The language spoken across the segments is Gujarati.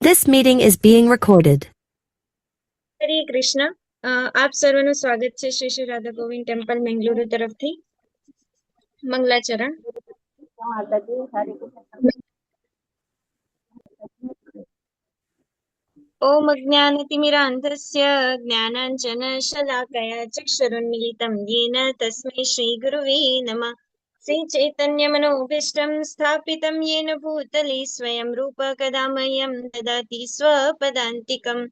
This meeting is being recorded. હરે કૃષ્ણ. આપ સર્વનું સ્વાગત છે શ્રી શ્રી રાધા ગોવિંદ ટેમ્પલ બેંગલુરુ તરફથી. મંગલાચરણ. ઓમ અજ્ઞાનતિમિરાંધસ્ય જ્ઞાનાંજન શલાકયા ચક્ષુરુન્મિલિतं येन તસ્मै શ્રી ગુરુવે નમઃ. શ્રી ચૈતન્ય મનોભીષ્ટં સ્થાપિतं येन ભૂતલે સ્વયં રૂપ કદા મह्यं દદાતિ સ્વપદાન્તિકम्.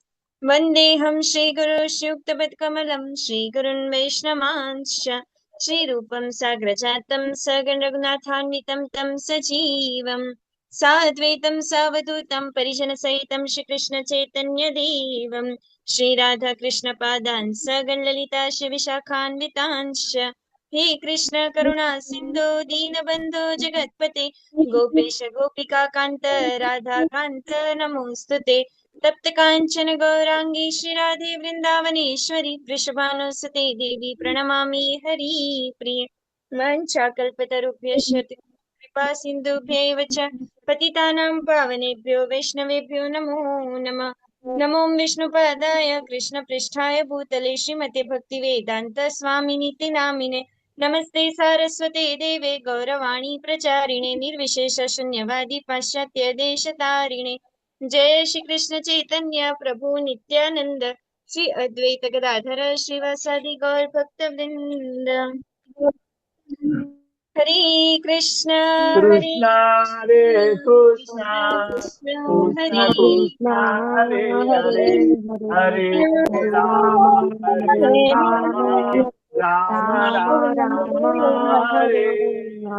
વંદેહં શ્રીગુරු શ્રીયુક્તપદકમलं શ્રીગુરુन् વૈષ્ણવાંશ્ચ શ્રીરૂપं સાગ્રજાतं સગણ રઘુનાથાન્વિतं तं સજીવम् साद्वैतं सावधूतं परिजनसहितं श्रीकृष्ण चैतन्य देवं श्रीराधा कृष्ण पादान् सगण ललिता शिविशाखान्वितांश्च हे कृष्ण करुणा सिन्धो दीनबन्धो जगत्पते गोपेश गोपिका कान्त राधा कान्त नमोऽस्तुते तप्त काञ्चन गौराङ्गी श्रीराधे वृन्दावनेश्वरी वृषभानुसुते देवी प्रणमामि हरिप्रिये वाञ्छाकल्पतरुभ्यश्च कृपा सिन्धुभ्यैव च पतितानां पावनेभ्यो वैष्णवेभ्यो नमो नमः. नमो विष्णुपादाय कृष्णपृष्ठाय भूतले श्रीमते भक्तिवेदान्त स्वामिनीति नामिने नमस्ते सारस्वते देवे गौरवाणी प्रचारिणे निर्विशेष शून्यवादी पाश्चात्य देशतारिणे जय श्री कृष्ण चैतन्य प्रभु नित्यानंद श्री अद्वैत गदाधर श्रीवासादि गौर भक्तवृंद. हरे कृष्ण कृष्णा हरे कृष्णा कृष्ण हरे कृष्ण हरे हरे हरे राम हरे राम राम राम हरे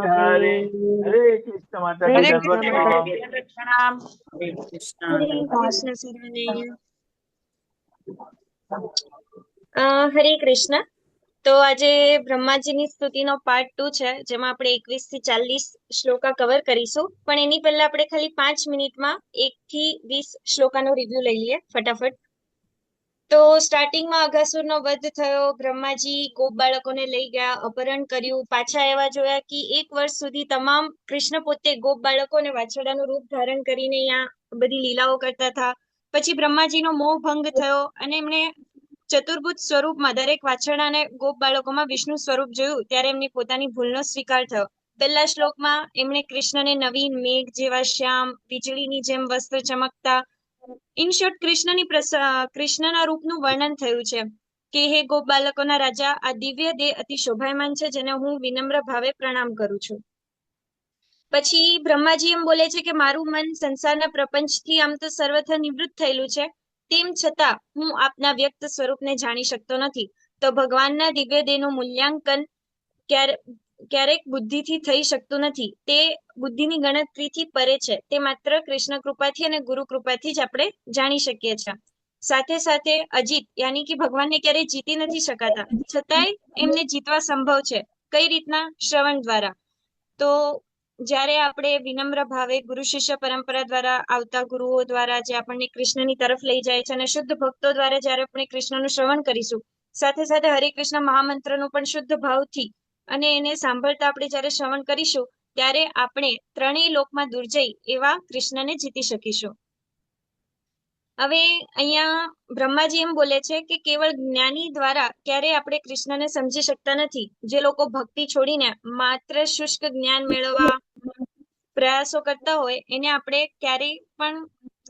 हरे. हरे कृष्ण माता की दंडवत प्रणाम. हरे कृष्ण सर्वने. હરે કૃષ્ણ. તો આજે બ્રહ્માજીની સ્તુતિનો પાર્ટ 2 છે, જેમાં આપણે 21 થી 40 શ્લોકા કવર કરીશું. પણ એની પહેલા આપણે ખાલી 5 મિનિટમાં 1 થી 20 શ્લોકાનો રિવ્યુ લઈ લઈએ ફટાફટ. તો સ્ટાર્ટિંગમાં અઘાસુરનો વધ થયો, બ્રહ્માજી ગોપ બાળકોને લઈ ગયા, અપહરણ કર્યું, પાછા એવા જોયા કે 1 વર્ષ સુધી તમામ કૃષ્ણ પોતે ગોપ બાળકોને વાછરડાનું રૂપ ધારણ કરીને અહીંયા બધી લીલાઓ કરતા હતા. પછી બ્રહ્માજીનો મોહ ભંગ થયો અને એમણે ચતુર્ભુજ સ્વરૂપમાં દરેક વાછરડાને ગોપ બાળકોમાં વિષ્ણુ સ્વરૂપ જોયું, ત્યારે એમની પોતાની ભૂલનો સ્વીકાર થયો. પહેલા શ્લોકમાં એમણે કૃષ્ણને નવીન મેઘ જેવા શ્યામ વીજળીની જેમ વસ્ત્ર ચમકતા, ઇન શોર્ટ કૃષ્ણના રૂપનું વર્ણન થયું છે કે હે ગોપ બાળકોના રાજા, આ દિવ્ય દેહ અતિ શોભાયમાન છે, જેને હું વિનમ્ર ભાવે પ્રણામ કરું છું. પછી બ્રહ્માજી એમ બોલે છે કે મારું મન સંસારના પ્રપંચથી આમ તો સર્વથા નિવૃત્ત થયેલું છે, તેમ છતાં હું આપના વ્યક્ત સ્વરૂપને જાણી શકતો નથી. તો ભગવાનના દિવ્ય દેહનું મૂલ્યાંકન ક્યારેક બુદ્ધિથી થઈ શકતું નથી. તે બુદ્ધિની ગણતરીથી પરે છે. તે માત્ર કૃષ્ણ કૃપાથી અને ગુરુ કૃપાથી જ આપણે જાણી શકીએ છીએ. સાથે સાથે અજીત યાની કે ભગવાનને ક્યારેય જીતી નથી શકાતા, છતાંય એમને જીતવા સંભવ છે. કઈ રીતના? શ્રવણ દ્વારા. તો જ્યારે આપણે વિનમ્ર ભાવે ગુરુ શિષ્ય પરંપરા દ્વારા આવતા ગુરુઓ દ્વારા જે આપણને કૃષ્ણની તરફ લઈ જાય છે, અને શુદ્ધ ભક્તો દ્વારા જ્યારે આપણે કૃષ્ણનું શ્રવણ કરીશું, સાથે સાથે હરે કૃષ્ણ મહામંત્રનું પણ શુદ્ધ ભાવથી અને એને સાંભળતા આપણે જ્યારે શ્રવણ કરીશું, ત્યારે આપણે ત્રણેય લોકમાં દૂર જઈ એવા કૃષ્ણને જીતી શકીશું. હવે અહીંયા બ્રહ્માજી એમ બોલે છે કે કેવળ જ્ઞાની દ્વારા ક્યારે આપણે કૃષ્ણને સમજી શકતા નથી. જે લોકો ભક્તિ છોડીને માત્ર શુષ્ક જ્ઞાન મેળવવા પ્રયાસો કરતા હોય, એને આપણે ક્યારેય પણ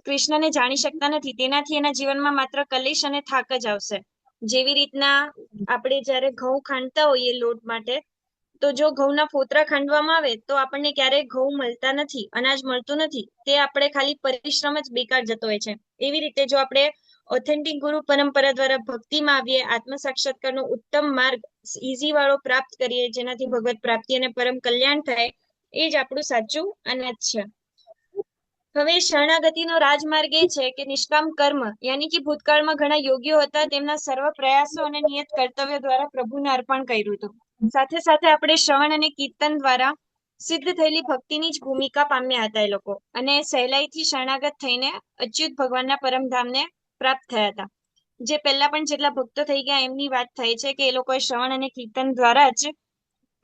કૃષ્ણને જાણી શકતા નથી. તેનાથી એના જીવનમાં માત્ર કલેશ અને થાક જ આવશે. જેવી રીતના આપણે જયારે ઘઉં ખાંડતા હોઈએ લોટ માટે, તો જો ઘઉંના ફોતરા ખાંડવામાં આવે તો આપણને ક્યારેય ઘઉં મળતા નથી, અનાજ મળતું નથી. તે આપણે ખાલી પરિશ્રમ જ બેકાર જતો હોય છે. એવી રીતે જો આપણે ઓથેન્ટિક ગુરુ પરંપરા દ્વારા ભક્તિમાં આવીએ, આત્મ સાક્ષાત્કારનો ઉત્તમ માર્ગ ઈઝી વાળો પ્રાપ્ત કરીએ, જેનાથી ભગવત પ્રાપ્તિ અને પરમ કલ્યાણ થાય, એ જ આપણું સાચું અનાજ છે. હવે શરણાગતિનો રાજમાર્ગ એ છે કે નિષ્કામ કર્મ, યાની કે ભૂતકાળમાં ઘણા યોગીઓ હતા, તેમના સર્વ પ્રયાસો અને નિયત કર્તવ્યો દ્વારા પ્રભુને અર્પણ કર્યું હતું. સાથે સાથે આપણે શ્રવણ અને કીર્તન દ્વારા સિદ્ધ થયેલી ભક્તિની જ ભૂમિકા પામ્યા હતા એ લોકો, અને સહેલાઈથી શરણાગત થઈને અચ્યુત ભગવાનના પરમધામને પ્રાપ્ત થયા હતા. જે પહેલા પણ જેટલા ભક્તો થઈ ગયા એમની વાત થાય છે કે એ લોકોએ શ્રવણ અને કીર્તન દ્વારા જ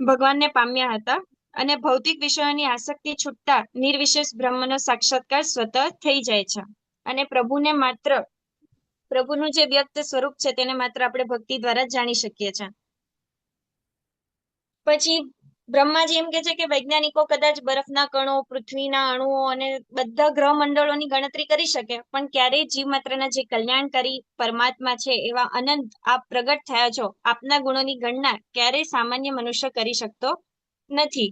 ભગવાનને પામ્યા હતા, અને ભૌતિક વિષયોની આસક્તિ છૂટતા નિર્વિશેષ બ્રહ્મનો સાક્ષાત્કાર સ્વતઃ થઈ જાય છે. અને પ્રભુનું જે વ્યક્ત સ્વરૂપ છે તેને માત્ર આપણે ભક્તિ દ્વારા જ જાણી શકીએ છીએ. પછી બ્રહ્માજી એમ કે છે કે વૈજ્ઞાનિકો કદાચ બરફના કણો, પૃથ્વીના અણુઓ અને બધા ગ્રહ મંડળોની ગણતરી કરી શકે, પણ ક્યારેય જીવ માત્રના જે કલ્યાણકારી પરમાત્મા છે એવા અનંત આપ પ્રગટ થયા છો, આપના ગુણોની ગણના ક્યારેય સામાન્ય મનુષ્ય કરી શકતો નથી.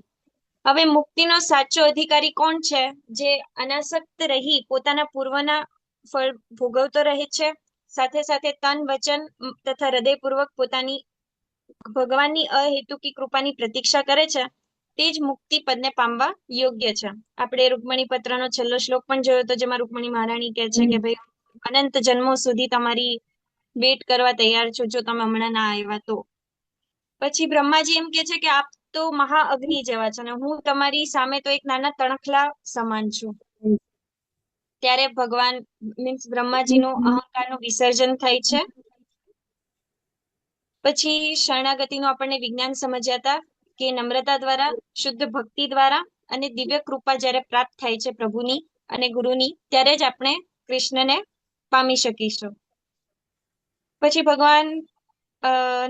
હવે મુક્તિનો સાચો અધિકારી કોણ છે? જે અનાસક્ત રહી પોતાના પૂર્વના ફળ ભોગવતો રહે છે, સાથે સાથે તન, વચન તથા હૃદયપૂર્વક પોતાની ભગવાનની અહેતુકી કૃપાની પ્રતીક્ષા કરે છે, તે જ મુક્તિ પદને પામવા યોગ્ય છે. આપણે રૂકમણી પત્રનો છેલ્લો શ્લોક પણ જોયો હતો, જેમાં રૂકમણી મહારાણી કહે છે કે ભાઈ અનંત જન્મો સુધી તમારી વેટ કરવા તૈયાર છું, જો તમે હમણાં ના આવ્યા તો. પછી બ્રહ્માજી એમ કે છે કે આપ તો મહાઅગ્નિ જેવા છે અને હું તમારી સામે તો એક નાના તણખલા સમાન છું. ત્યારે ભગવાન મીન્સ બ્રહ્માજીનું અહંકારનું વિસર્જન થાય છે. પછી શરણાગતિનું આપણને વિજ્ઞાન સમજ્યા હતા કે નમ્રતા દ્વારા, શુદ્ધ ભક્તિ દ્વારા અને દિવ્ય કૃપા જ્યારે પ્રાપ્ત થાય છે પ્રભુની અને ગુરુની, ત્યારે જ આપણે કૃષ્ણને પામી શકીશું. પછી ભગવાન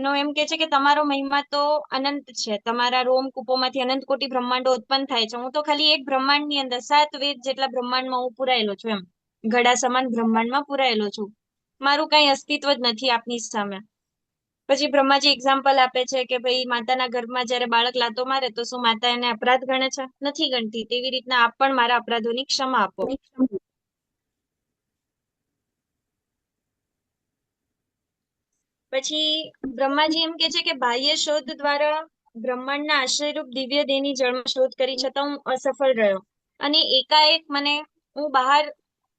નો એમ કે છે કે તમારો મહિમા તો અનંત છે, તમારા રોમ કૂપોમાંથી અનંત કોટી બ્રહ્માંડો ઉત્પન્ન થાય છે, હું તો ખાલી એક બ્રહ્માંડની અંદર 7 વેદ જેટલા બ્રહ્માંડમાં હું પુરાયેલો છું, એમ ઘડા સમાન બ્રહ્માંડમાં પુરાયેલો છું, મારું કઈ અસ્તિત્વ જ નથી આપની સામે. પછી બ્રહ્માજી એક્ઝામ્પલ આપે છે કે ભાઈ માતાના ગર્ભમાં જયારે બાળક લાતો મારે તો શું માતા એને અપરાધ ગણે છે? નથી ગણતી. તેવી રીતના આપ પણ મારા અપરાધોની ક્ષમા આપો. પછી બ્રહ્માજી એમ કે છે કે બાહ્ય શોધ દ્વારા બ્રહ્માંડના આશ્રયરૂપ દિવ્ય દેહની જળમાં શોધ કરી છતાં હું અસફળ રહ્યો, અને એકાએક મને હું બહાર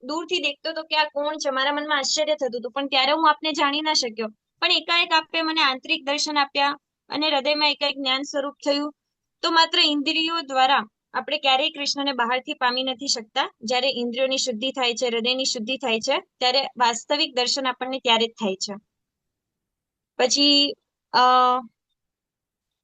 દૂરથી દેખતો તો કે આ કોણ છે, મારા મનમાં આશ્ચર્ય થતું હતું, પણ ત્યારે હું આપને જાણી ના શક્યો. પણ એકાએક આપે મને આંતરિક દર્શન આપ્યા અને હૃદયમાં એકાએક જ્ઞાન સ્વરૂપ થયું. તો માત્ર ઇન્દ્રિયો દ્વારા આપણે ક્યારેય કૃષ્ણને બહારથી પામી નથી શકતા. જ્યારે ઇન્દ્રિયોની શુદ્ધિ થાય છે, હૃદયની શુદ્ધિ થાય છે, ત્યારે વાસ્તવિક દર્શન આપણને ત્યારે જ થાય છે. પછી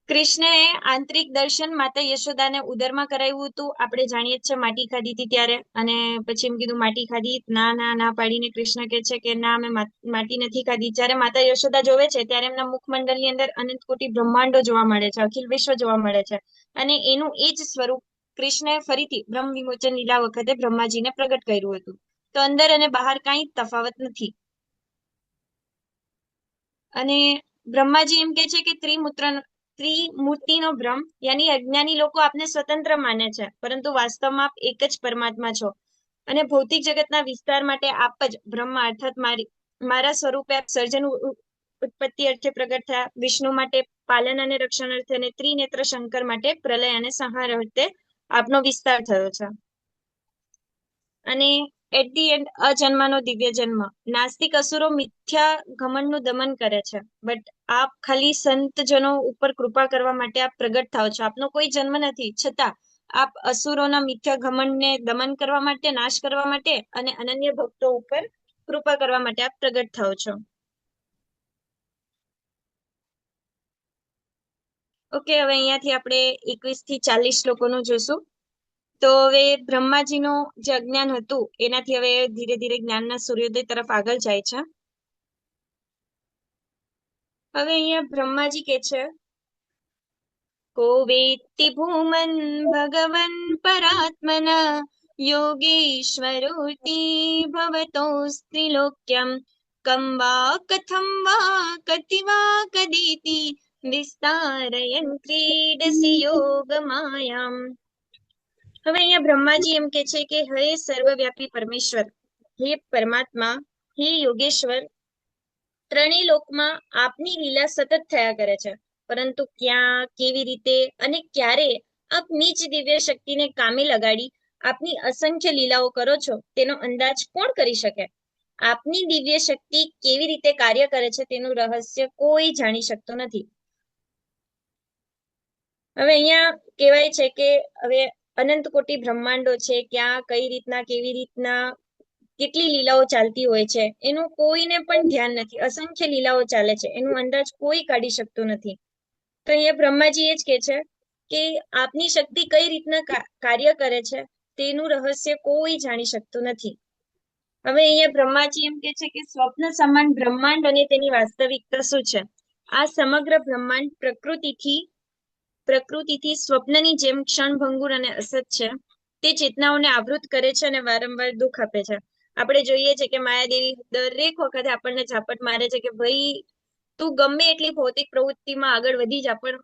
કૃષ્ણએ આંતરિક દર્શન માતા યશોદાને ઉદરમાં કરાવ્યું હતું. આપણે જાણીએ જ છે માટી ખાધી હતી ત્યારે, અને પછી એમ કીધું માટી ખાધી, ના ના ના પાડીને કૃષ્ણ કહે છે કે ના મેં માટી નથી ખાધી. જ્યારે માતા યશોદા જોવે છે ત્યારે એમના મુખમંડળની અંદર અનંત કોટી બ્રહ્માંડો જોવા મળે છે, અખિલ વિશ્વ જોવા મળે છે, અને એનું એ જ સ્વરૂપ કૃષ્ણએ ફરીથી બ્રહ્મ વિમોચન લીલા વખતે બ્રહ્માજીને પ્રગટ કર્યું હતું. તો અંદર અને બહાર કાંઈ તફાવત નથી. અને બ્રહ્માજી એમ કે છે કે ત્રિમૂર્તિનો ભ્રમ, યાની અજ્ઞાની લોકો આપને સ્વતંત્ર માને છે, પરંતુ વાસ્તવમાં આપ એક જ પરમાત્મા છો, અને ભૌતિક જગતના વિસ્તાર માટે આપ જ બ્રહ્મા અર્થાત મારા સ્વરૂપે આપ સર્જન ઉત્પત્તિ અર્થે પ્રગટ થયા, વિષ્ણુ માટે પાલન અને રક્ષણ અર્થે, અને ત્રિનેત્ર શંકર માટે પ્રલય અને સંહાર અર્થે આપનો વિસ્તાર થયો છે. અને એટ ધી એન્ડ અજન્માનો દિવ્ય જન્મ. નાસ્તિક અસુરો મિથ્યા ઘમંડનું દમન કરે છે, બટ આપ ખાલી સંતજનો ઉપર કૃપા કરવા માટે આપ પ્રગટ થાઓ છો. આપનો કોઈ જન્મ નથી, છતાં આપ અસુરોના મિથ્યા ઘમંડને દમન કરવા માટે, નાશ કરવા માટે અને અનન્ય ભક્તો ઉપર કૃપા કરવા માટે આપ પ્રગટ થાઓ છો. ઓકે, હવે અહીંયાથી આપણે 21 થી 40 શ્લોકોનું જોશું. તો હવે બ્રહ્માજીનું જે અજ્ઞાન હતું એનાથી હવે ધીરે ધીરે જ્ઞાનના સૂર્યોદય તરફ આગળ જાય છે. હવે અહીંયા બ્રહ્માજી કે છે, કો વેત્તિ ભૂમન ભગવન પરાત્મના યોગેશ્વરોતિ ભવતો સ્ત્રીલોક્યમ કમ વા કથમ વા કતિ વા કદીતિ વિસ્તારયન ક્રીડસી યોગ માયામ. હવે અહીંયા બ્રહ્માજી એમ કે છે કે હે સર્વવ્યાપી પરમેશ્વર, હે પરમાત્મા, હે યોગેશ્વર, ત્રણેય લોકમાં આપની લીલા સતત થયા કરે છે, પરંતુ ક્યાં, કેવી રીતે અને ક્યારે આપ નીચ દિવ્ય શક્તિને કામે લગાડી આપની અસંખ્ય લીલાઓ કરો છો તેનો અંદાજ કોણ કરી શકે? આપની દિવ્ય શક્તિ કેવી રીતે કાર્ય કરે છે તેનું રહસ્ય કોઈ જાણી શકતો નથી. હવે અહીંયા કહેવાય છે કે હવે અનંત કોટી બ્રહ્માંડો છે, ક્યાં કઈ રીતના કેવી રીતના કેટલી લીલાઓ ચાલતી હોય છે એનું કોઈને પણ ધ્યાન નથી. અસંખ્ય લીલાઓ ચાલે છે, એનું અંદાજ કોઈ કાઢી શકતું નથી. તો અહીંયા બ્રહ્માજી એ જ કે છે કે આપની શક્તિ કઈ રીતના કાર્ય કરે છે તેનું રહસ્ય કોઈ જાણી શકતું નથી. હવે અહીંયા બ્રહ્માજી એમ કે છે કે સ્વપ્ન સમાન બ્રહ્માંડ અને તેની વાસ્તવિકતા શું છે? આ સમગ્ર બ્રહ્માંડ પ્રકૃતિથી સ્વપ્નની જેમ ક્ષણભંગુર અને અસત છે. તે ચેતનાઓને આવૃત કરે છે અને વારંવાર દુઃખ આપે છે. આપણે જોઈએ છે કે માયાદેવી દરેક વખતે આપણને ઝાપટ મારે છે કે ભાઈ તું ગમે એટલી ભૌતિક પ્રવૃત્તિમાં આગળ વધી જા, પણ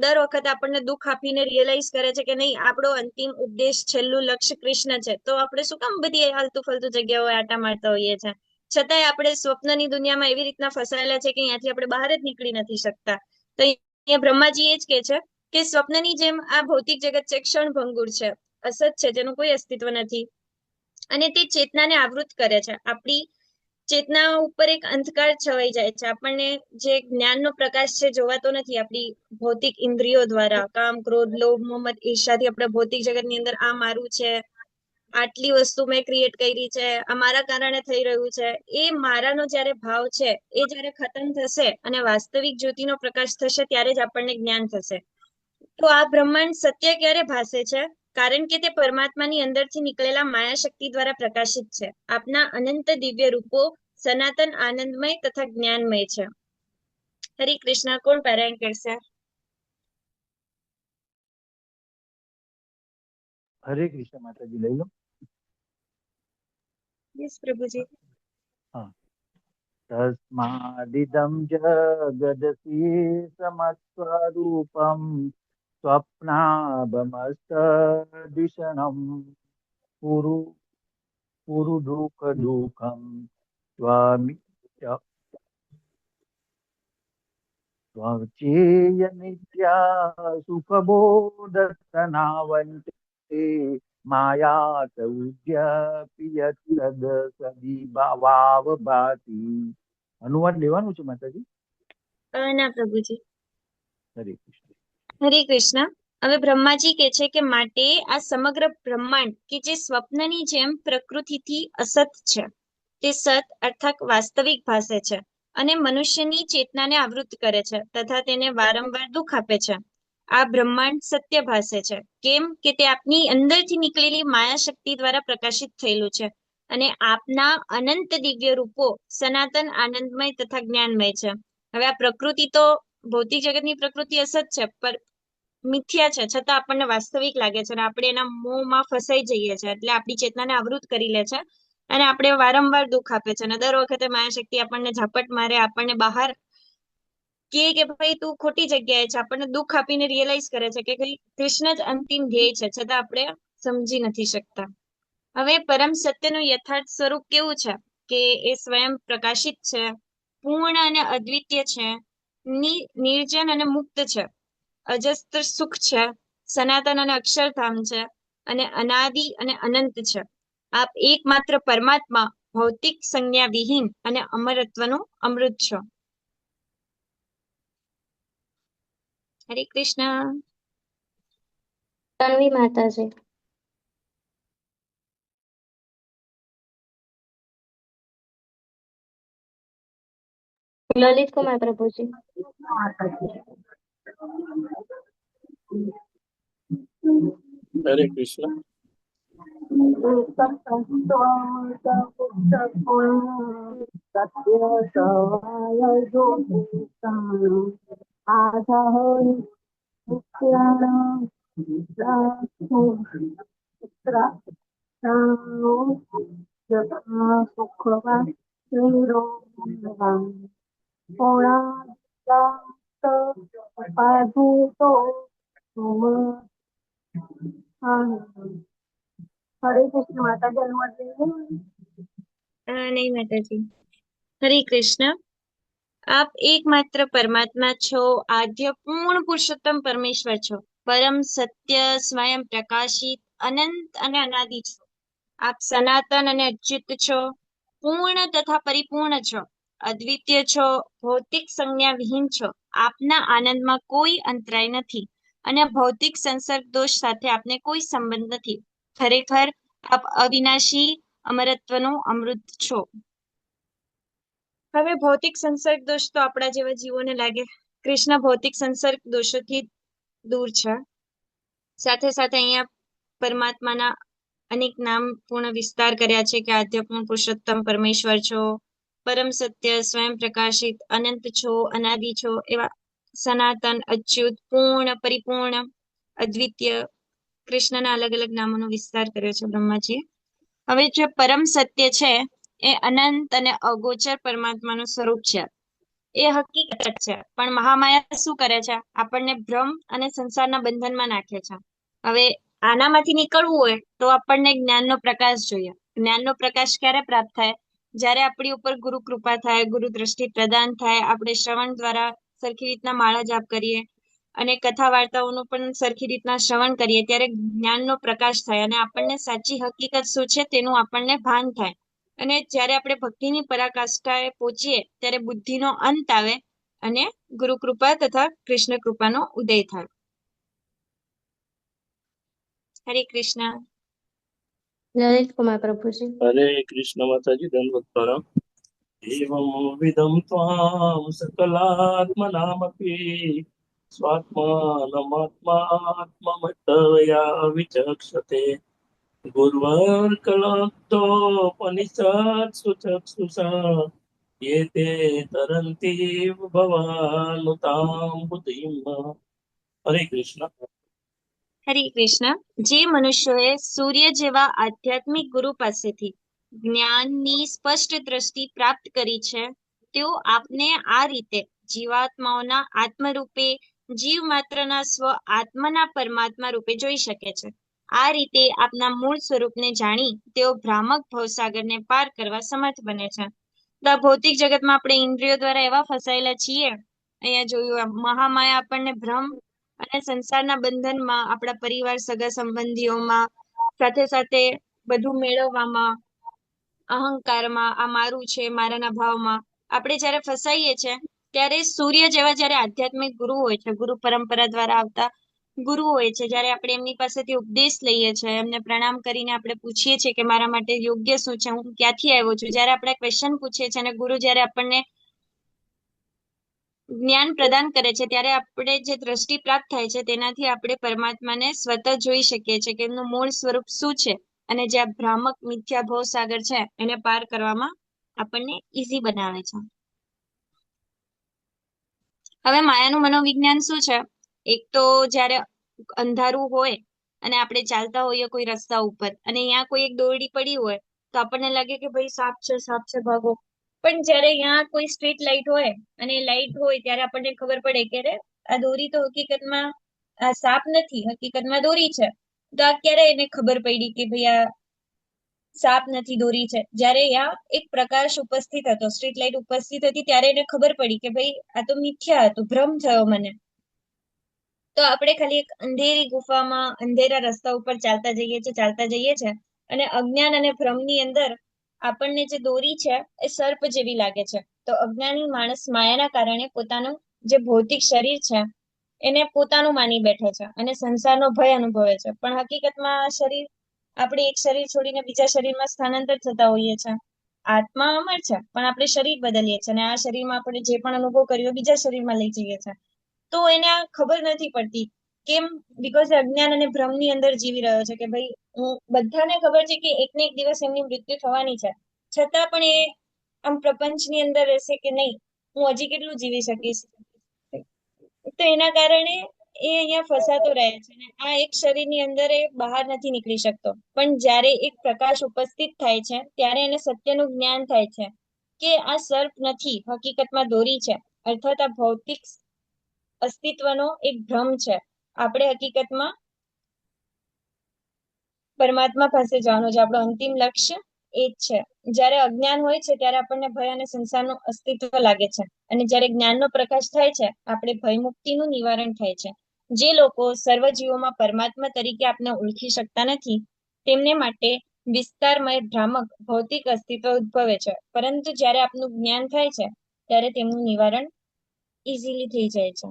દર વખતે આપણને દુઃખ આપીને રિયલાઇઝ કરે છે કે નહીં, આપણો અંતિમ ઉદ્દેશ, છેલ્લું લક્ષ્ય કૃષ્ણ છે. તો આપણે શું કામ બધી હાલતુ ફલતુ જગ્યાઓ આટા મારતા હોઈએ છીએ? છતાંય આપણે સ્વપ્નની દુનિયામાં એવી રીતના ફસાયેલા છે કે અહીંયાથી આપણે બહાર જ નીકળી નથી શકતા. તો અહીંયા બ્રહ્માજી એ જ કે છે કે સ્વપ્નની જેમ આ ભૌતિક જગત છે ક્ષણભંગુર છે, અસત છે, જેનું કોઈ અસ્તિત્વ નથી, અને તે ચેતનાને આવૃત કરે છે. આપણી ચેતના ઉપર એક અંધકાર છવાઈ જાય છે. આપણને જે જ્ઞાનનો પ્રકાશ છે જોવાતો નથી. આપણી ભૌતિક ઇન્દ્રિયો દ્વારા કામ, ક્રોધ, લોભ, મોહ, ઈર્ષાથી આપણે ભૌતિક જગતની અંદર આ મારું છે, આટલી વસ્તુ મેં ક્રિએટ કરી છે, આ મારા કારણે થઈ રહ્યું છે, એ મારાનો જ્યારે ભાવ છે એ જ્યારે ખતમ થશે અને વાસ્તવિક જ્યોતિનો પ્રકાશ થશે ત્યારે જ આપણને જ્ઞાન થશે. તો આ બ્રહ્માંડ સત્ય ક્યારે ભાસે છે? કારણ કે તે પરમાત્માની અંદરથી નીકળેલા માયા શક્તિ દ્વારા પ્રકાશિત છે. આપના અનંત દિવ્ય રૂપો સનાતન, આનંદમય તથા જ્ઞાનમય છે. હરે કૃષ્ણ. કોણ પારાયણ કરશે? હરે કૃષ્ણ માતાજી, લઈ લો. યસ પ્રભુજી. હા. તસ્માદિદં જગદસી સમસ્વરૂપમ સ્વપ્નાભમસ્તદિશનમ પુરુ પુરુ દુઃખ દુઃખમ સ્વચેય નિત્યા સુખબોધતનાવંતે માયા સૌદ્યપિયત સદી ભાવ ભાતી. અનુવાદ લેવાનું છે માતાજી. ના પ્રભુજી. હરે કૃષ્ણ. હરે કૃષ્ણ. હવે બ્રહ્માજી કે છે કે માટે આ સમગ્ર બ્રહ્માંડ કે જે સ્વપ્નની જેમ પ્રકૃતિથી અસત છે, તે સત અર્થાત વાસ્તવિક ભાસે છે અને મનુષ્યની ચેતનાને આવૃત કરે છે તથા તેને વારંવાર દુઃખ આપે છે. આ બ્રહ્માંડ સત્ય ભાસે છે. કેમ કે તે આપની અંદરથી નીકળેલી માયા શક્તિ દ્વારા પ્રકાશિત થયેલું છે અને આપના અનંત દિવ્ય રૂપો સનાતન, આનંદમય તથા જ્ઞાનમય છે. હવે આ પ્રકૃતિ તો ભૌતિક જગતની પ્રકૃતિ અસત છે, પણ મિથ્યા છે, છતાં આપણને વાસ્તવિક લાગે છે અને આપણે એના મોહમાં ફસાઈ જઈએ છીએ. એટલે આપણી ચેતનાને આવૃત કરી લે છે અને આપણે વારંવાર દુઃખ આપે છે. અને દર વખતે માયા શક્તિ આપણને ઝાપટ મારે, આપણને બહાર કે ભાઈ તું ખોટી જગ્યાએ છે, આપણને દુઃખ આપીને રિયલાઇઝ કરે છે કે કૃષ્ણ જ અંતિમ ધ્યેય છે, છતાં આપણે સમજી નથી શકતા. હવે પરમ સત્યનું યથાર્થ સ્વરૂપ કેવું છે કે એ સ્વયં પ્રકાશિત છે, પૂર્ણ અને અદ્વિતીય છે, નિર્જન અને મુક્ત છે, અજસ્ત્ર સુખ છે, સનાતન અને અક્ષરધામ છે, અને અનાદિ અને અનંત છે. આપ એકમાત્ર પરમાત્મા, ભૌતિક સંજ્ઞા વિહીન અને અમરત્વનું અમૃત છો. હરે કૃષ્ણ. તન્વી માતાજી. લલિત કુમાર પ્રભુજી. હરે કૃષ્ણ. હરે કૃષ્ણ માતાજી. અનુવાદ નહીં માતાજી. હરે કૃષ્ણ. આપ એકમાત્ર પરમાત્મા છો, આદ્ય પૂર્ણ પુરુષોત્તમ પરમેશ્વર છો, પરમ સત્ય, સ્વયં પ્રકાશિત, અનંત અને અનાદિ છો. આપ સનાતન અને અચ્યુત છો, પૂર્ણ તથા પરિપૂર્ણ છો, અદ્વિતીય છો, ભૌતિક સંજ્ઞા વિહીન છો. આપના આનંદમાં કોઈ અંતરાય નથી અને ભૌતિક સંસર્ગ દોષ સાથે આપને કોઈ સંબંધ નથી. ખરેખર આપ અવિનાશી, અમરત્વનું અમૃત છો. હવે ભૌતિક સંસર્ગ દોષ તો આપણા જેવા જીવોને લાગે. કૃષ્ણ ભૌતિક સંસર્ગ દોષોથી દૂર છે. સાથે સાથે અહીંયા પરમાત્માના અનેક નામ પૂર્ણ વિસ્તાર કર્યા છે કે આધ્યાત્મ પુરુષોત્તમ પરમેશ્વર છો, પરમ સત્ય, સ્વયં પ્રકાશિત, અનંત છો, અનાદિ છો, એવા સનાતન, અચ્યુત, પૂર્ણ, પરિપૂર્ણ, અદ્વિતીય કૃષ્ણના અલગ અલગ નામોનો વિસ્તાર કર્યો છે બ્રહ્માજીએ. હવે જે પરમ સત્ય છે એ અનંત અને અગોચર પરમાત્માનું સ્વરૂપ છે, એ હકીકત છે. પણ મહામાયા શું કરે છે? આપણને ભ્રમ અને સંસારના બંધનમાં નાખે છે. હવે આનામાંથી નીકળવું હોય તો આપણને જ્ઞાનનો પ્રકાશ જોઈએ. જ્ઞાનનો પ્રકાશ ક્યારે પ્રાપ્ત થાય? જ્યારે આપણી ઉપર ગુરુ કૃપા થાય, ગુરુ દ્રષ્ટિ પ્રદાન થાય, આપણે શ્રવણ દ્વારા સરખી રીતના માળા જાપ કરીએ અને કથા વાર્તાઓનું પણ સરખી રીતના શ્રવણ કરીએ, ત્યારે જ્ઞાનનો પ્રકાશ થાય અને આપણને સાચી હકીકત શું છે તેનું આપણને ભાન થાય. અને જ્યારે આપણે ભક્તિની પરાકાષ્ઠાએ પહોંચીએ ત્યારે બુદ્ધિનો અંત આવે અને ગુરુ કૃપા તથા કૃષ્ણ કૃપાનો ઉદય થાય. હરે કૃષ્ણ. લલિત કુમાર પ્રભુજી. હરે કૃષ્ણ માતાજી, દંડવત પ્રણામ. एवं विधं त्वां सकलात्मनामपि स्वात्मानमात्मात्ममतया विचक्षते गुर्वर्कलोक्तोपनिषत्सु चक्षुषा ये ते तरन्ति भवानुतां बुद्धिं. हरे कृष्ण. હરે કૃષ્ણ. જે મનુષ્યોએ સૂર્ય જેવા આધ્યાત્મિક ગુરુ પાસેથી જ્ઞાનની સ્પષ્ટ દ્રષ્ટિ પ્રાપ્ત કરી છે, તેઓ આપને આ રીતે જીવાત્માઓના આત્મરૂપે, જીવ માત્રના સ્વ આત્મના પરમાત્મા રૂપે જોઈ શકે છે. આ રીતે આપના મૂળ સ્વરૂપને જાણી તેઓ ભ્રામક ભવસાગરને પાર કરવા સમર્થ બને છે. તો આ ભૌતિક જગતમાં આપણે ઇન્દ્રિયો દ્વારા એવા ફસાયેલા છીએ. અહીંયા જોયું એમ મહામાયા આપણને ભ્રમ અને સંસારના બંધનમાં, આપણા પરિવાર, સગા સંબંધીઓમાં, સાથે સાથે બધું મેળવવામાં, અહંકારમાં, આ મારું છે, મારાના ભાવમાં આપણે જ્યારે ફસાઈએ છીએ, ત્યારે સૂર્ય જેવા જ્યારે આધ્યાત્મિક ગુરુ હોય છે, ગુરુ પરંપરા દ્વારા આવતા ગુરુ હોય છે, જ્યારે આપણે એમની પાસેથી ઉપદેશ લઈએ છીએ, એમને પ્રણામ કરીને આપણે પૂછીએ છીએ કે મારા માટે યોગ્ય શું છે, હું ક્યાંથી આવ્યો છું, જ્યારે આપણે ક્વેશ્ચન પૂછીએ છીએ અને ગુરુ જ્યારે આપણને જ્ઞાન પ્રદાન કરે છે, ત્યારે આપણે જે દ્રષ્ટિ પ્રાપ્ત થાય છે તેનાથી આપણે પરમાત્માને સ્વતઃ જોઈ શકીએ છીએ કે એમનું મૂળ સ્વરૂપ શું છે અને જે આ ભ્રામક મિથ્યા ભવ સાગર છે એને પાર કરવામાં આપણને ઈઝી બનાવે છે. હવે માયાનું મનોવિજ્ઞાન શું છે? એક તો જ્યારે અંધારું હોય અને આપણે ચાલતા હોઈએ કોઈ રસ્તા ઉપર અને અહીંયા કોઈ એક દોરડી પડી હોય તો આપણને લાગે કે ભાઈ સાપ છે ભાગો. પણ જ્યારે અહીંયા કોઈ સ્ટ્રીટ લાઇટ હોય અને લાઇટ હોય ત્યારે આપણને ખબર પડે કે અરે આ દોરી તો હકીકતમાં આ સાપ નથી, હકીકતમાં દોરી છે. તો આ ક્યારે એને ખબર પડી કે ભાઈ આ સાપ નથી, દોરી છે? જ્યારે અહીંયા એક પ્રકાશ ઉપસ્થિત હતો, સ્ટ્રીટ લાઇટ ઉપસ્થિત હતી, ત્યારે એને ખબર પડી કે ભાઈ આ તો મિથ્યા હતું, ભ્રમ થયો મને. તો આપણે ખાલી એક અંધેરી ગુફામાં અંધેરા રસ્તા ઉપર ચાલતા જઈએ છે અને અજ્ઞાન અને ભ્રમની અંદર આપણને જે દોરી છે એ સર્પ જેવી લાગે છે. તો અજ્ઞાની માણસ માયાના કારણે પોતાનું જે ભૌતિક શરીર છે એને પોતાનું માની બેઠે છે અને સંસારનો ભય અનુભવે છે. પણ હકીકતમાં આ શરીર, આપણે એક શરીર છોડીને બીજા શરીરમાં સ્થાનાંતર થતા હોઈએ છીએ. આત્મા અમર છે પણ આપણે શરીર બદલીએ છીએ અને આ શરીરમાં આપણે જે પણ અનુભવ કર્યો બીજા શરીરમાં લઈ જઈએ છીએ. તો એને આ ખબર નથી પડતી. કેમ? બીકોઝ અજ્ઞાન અને ભ્રમની અંદર જીવી રહ્યો છે કે ભાઈ હું, બધાને ખબર છે કે એકને એક દિવસ એમની મૃત્યુ થવાની છે, છતાં પણ એ આમ પ્રપંચની અંદર રહેશે કે નહીં, હું હજી કેટલું જીવી શકીશ. તો એના કારણે એ અહીંયા ફસાતો રહે છે અને આ એક શરીરની અંદર એ બહાર નથી નીકળી શકતો. પણ જ્યારે એક પ્રકાશ ઉપસ્થિત થાય છે ત્યારે એને સત્યનું જ્ઞાન થાય છે કે આ સર્પ નથી, હકીકતમાં દોરી છે, અર્થાત આ ભૌતિક અસ્તિત્વનો એક ભ્રમ છે. આપણે હકીકતમાં પરમાત્મા પાસે જવાનું છે, આપણું અંતિમ લક્ષ્ય એ જ છે. જ્યારે અજ્ઞાન હોય છે ત્યારે આપણને ભય અને સંસારનું અસ્તિત્વ લાગે છે અને જ્યારે જ્ઞાનનો પ્રકાશ થાય છે આપણે ભય મુક્તિનું નિવારણ થાય છે. જે લોકો સર્વ જીવોમાં પરમાત્મા તરીકે આપને ઓળખી શકતા નથી તેમને માટે વિસ્તારમય ભ્રામક ભૌતિક અસ્તિત્વ ઉદ્ભવે છે, પરંતુ જ્યારે આપનું જ્ઞાન થાય છે ત્યારે તેમનું નિવારણ ઇઝીલી થઈ જાય છે.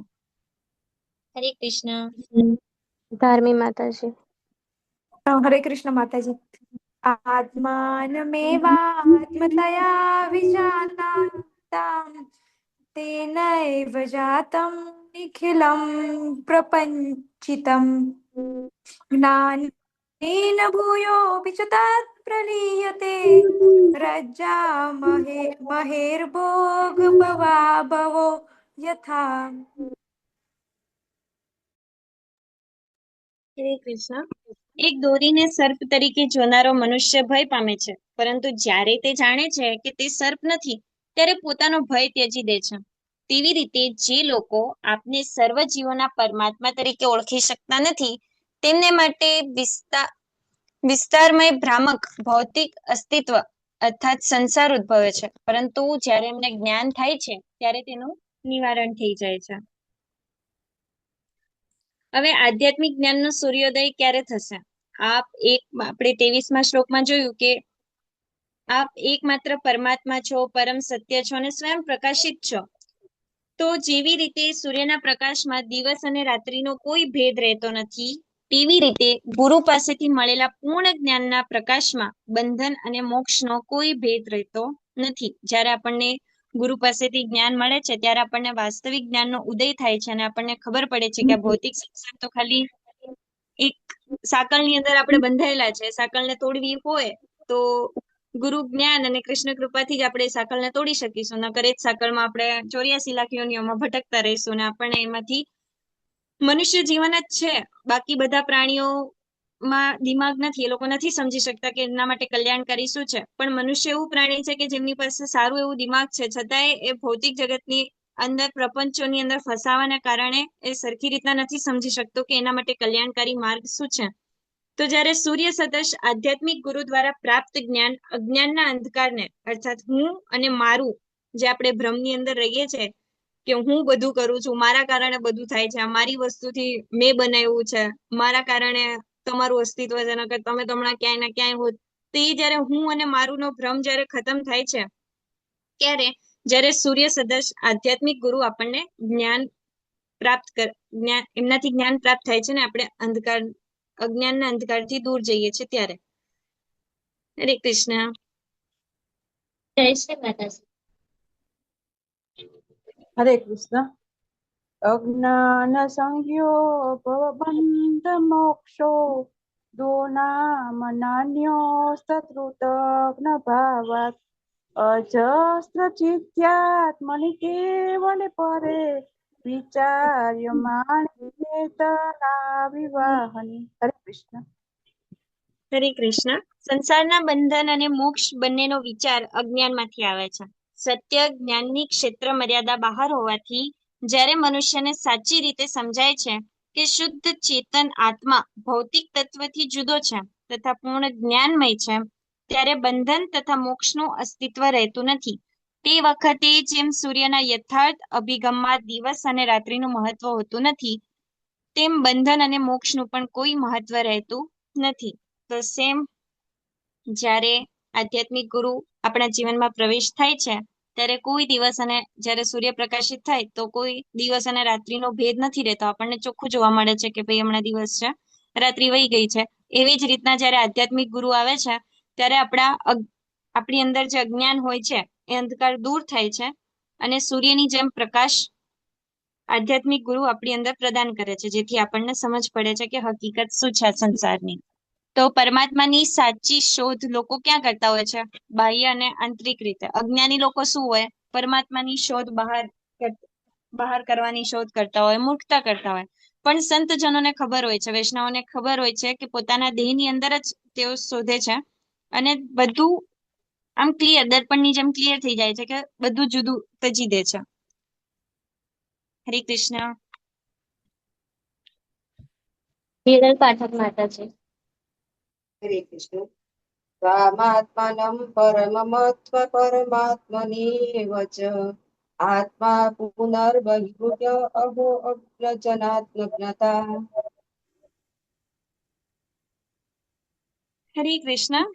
હરે કૃષ્ણ. ધાર્મી માતાજી. હરે કૃષ્ણ માતાજી. આત્માનમેવાત્મતયા વિજાનાતામ તેનૈવ જાતમ નિખિલમ પ્રપંચિતમ જ્ઞાન तेन भूयोऽपि च तत् प्रलीयते रज्जा महेर्भोगभवा भवो यथा। હરે કૃષ્ણ. એક દોરીને સર્પ તરીકે જોનારો મનુષ્ય ભય પામે છે, પરંતુ જ્યારે તે જાણે છે કે તે સર્પ નથી, ત્યારે પોતાનો ભય ત્યજી દે છે. તેવી રીતે જે લોકો આપને સર્વ જીવોના પરમાત્મા તરીકે ઓળખી શકતા નથી, તેમને માટે વિસ્તારમય ભ્રામક ભૌતિક અસ્તિત્વ અર્થાત સંસાર ઉદ્ભવે છે, પરંતુ જ્યારે એમને જ્ઞાન થાય છે ત્યારે તેનું નિવારણ થઈ જાય છે. હવે આધ્યાત્મિક જ્ઞાનનો સૂર્યોદય ક્યારે થશે? આપણે 23મા શ્લોકમાં જોયું કે આપ એકમાત્ર પરમાત્મા છો, પરમ સત્ય છો અને સ્વયં પ્રકાશિત છો. તો જેવી રીતે સૂર્યના પ્રકાશમાં દિવસ અને રાત્રિનો કોઈ ભેદ રહેતો નથી, તેવી રીતે ગુરુ પાસેથી મળેલા પૂર્ણ જ્ઞાનના પ્રકાશમાં બંધન અને મોક્ષનો કોઈ ભેદ રહેતો નથી. જ્યારે આપણને ગુરુ પાસેથી જ્ઞાન મળે છે ત્યારે આપણને વાસ્તવિક જ્ઞાનનો ઉદય થાય છે અને આપણને ખબર પડે છે કે આ ભૌતિક સંસાર તો ખાલી એક સાંકળની અંદર આપણે બંધાયેલા છે. સાંકળને તોડવી હોય તો ગુરુ જ્ઞાન અને કૃષ્ણ કૃપાથી જ આપણે સાંકળને તોડી શકીશું, નકર એ જ સાંકળમાં આપણે 84 લાખ યોનિઓમાં ભટકતા રહીશું અને આપણને એમાંથી મનુષ્ય જીવન જ છે, બાકી બધા પ્રાણીઓમાં દિમાગ નથી, એ લોકો નથી સમજી શકતા કે એમના માટે કલ્યાણકારી શું છે. પણ મનુષ્ય એવું પ્રાણી છે કે જેમની પાસે સારું એવું દિમાગ છે, છતાંય એ ભૌતિક જગતની અંદર પ્રપંચોની અંદર ફસાવાના કારણે એ સરખી રીતના નથી સમજી શકતો કે એના માટે કલ્યાણકારી માર્ગ શું છે. તો જ્યારે સૂર્ય સદૃશ આધ્યાત્મિક ગુરુ દ્વારા પ્રાપ્ત જ્ઞાન અજ્ઞાનના અંધકારને અર્થાત હું અને મારું, જે આપણે ભ્રમની અંદર રહીએ છીએ કે હું બધું કરું છું, મારા કારણે બધું થાય છે, મારી વસ્તુથી મેં બનાવ્યું છે, મારા કારણે તમારું અસ્તિત્વ છે, નકર તમે તો હમણાં ક્યાંય ને ક્યાંય હોત. તો એ જ્યારે હું અને મારું નો ભ્રમ જ્યારે ખતમ થાય છે, ત્યારે જ્યારે સૂર્ય સદૃશ આધ્યાત્મિક ગુરુ આપણને એમનાથી જ્ઞાન પ્રાપ્ત થાય છે ને આપણે અજ્ઞાનના અંધકારથી દૂર જઈએ છીએ ત્યારે. હરે કૃષ્ણ. જય શ્રી માતાજી. હરે કૃષ્ણ. અજ્ઞાન સંજ્ઞો ભવબંધ મોક્ષો દો નામ નાન્યો સત્રુતજ્ઞ ભાવાત અજસ્ર ચિત્યાત્મનિ કેવલ પરે વિચાર્ય માણેતના વિવાહની. હરે કૃષ્ણ. હરે કૃષ્ણ. સંસારના બંધન અને મોક્ષ બંનેનો વિચાર અજ્ઞાનમાંથી આવે છે. સત્ય જ્ઞાનની ક્ષેત્ર મર્યાદા બહાર હોવાથી જ્યારે મનુષ્યને સાચી રીતે સમજાય છે કે શુદ્ધ ચેતન આત્મા ભૌતિક તત્વથી જુદો છે તથા પૂર્ણ જ્ઞાનમય છે, ત્યારે બંધન તથા મોક્ષનું અસ્તિત્વ રહેતું નથી. તે વખતે જેમ સૂર્યના યથાર્થ અભિગમમાં દિવસ અને રાત્રિનું મહત્વ હોતું નથી, તેમ બંધન અને મોક્ષનું પણ કોઈ મહત્વ રહેતું નથી. તો સેમ જ્યારે આધ્યાત્મિક ગુરુ આપણા જીવનમાં પ્રવેશ થાય છે ત્યારે કોઈ દિવસ અને જ્યારે સૂર્ય પ્રકાશિત થાય તો કોઈ દિવસ અને રાત્રિનો ભેદ નથી રહેતો. આપણને ચોખ્ખું જોવા મળે છે કે ભાઈ હમણાં દિવસ છે, રાત્રિ વહી ગઈ છે. એવી જ રીતના જ્યારે આધ્યાત્મિક ગુરુ આવે છે ત્યારે આપણી અંદર જે અજ્ઞાન હોય છે એ અંધકાર દૂર થાય છે અને સૂર્યની જેમ પ્રકાશ આધ્યાત્મિક ગુરુ આપણી અંદર પ્રદાન કરે છે, જેથી આપણને સમજ પડે છે કે હકીકત શું છે સંસારની. તો પરમાત્માની સાચી શોધ લોકો ક્યાં કરતા હોય છે? બાહ્ય અને આંતરિક રીતે. અજ્ઞાની લોકો શું હોય? પરમાત્માની શોધ બહાર કરવાની શોધ કરતા હોય, મૂર્ખતા કરતા હોય. પણ સંતજનોને ખબર હોય છે, વૈષ્ણવોને ખબર હોય છે કે પોતાના દેહની અંદર જ તેઓ શોધે છે અને બધું આમ ક્લિયર, દર્પણની જેમ ક્લિયર થઈ જાય છે કે બધું જુદું તજી દે છે. હરે કૃષ્ણ. વિરલ પાઠક માતાજી. હરે કૃષ્ણ. સ્વામાત્માનમ પરમમત્વ પરમાત્મનેવ ચ આત્મા પુનર્બહિર્ભૂય અહો અગ્રજનાત્મજ્ઞતા. હરે કૃષ્ણ.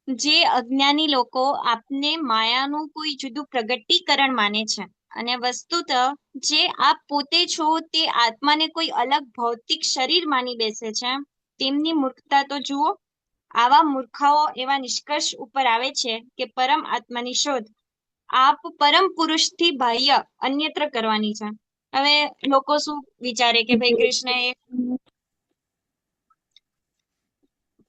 જે અજ્ઞાની લોકો આપને માયાનું કોઈ જુદું પ્રગટીકરણ માને છે અને વસ્તુત જે આપ પોતે છો તે આત્માને કોઈ અલગ ભૌતિક શરીર માની બેસે છે, તેમની મૂર્ખતા તો જુઓ. આવા મૂર્ખાઓ એવા નિષ્કર્ષ ઉપર આવે છે કે પરમ આત્માની શોધ આપ પરમ પુરુષથી બાહ્ય અન્યત્ર કરવાની છે. હવે લોકો શું વિચારે કે ભાઈ કૃષ્ણએ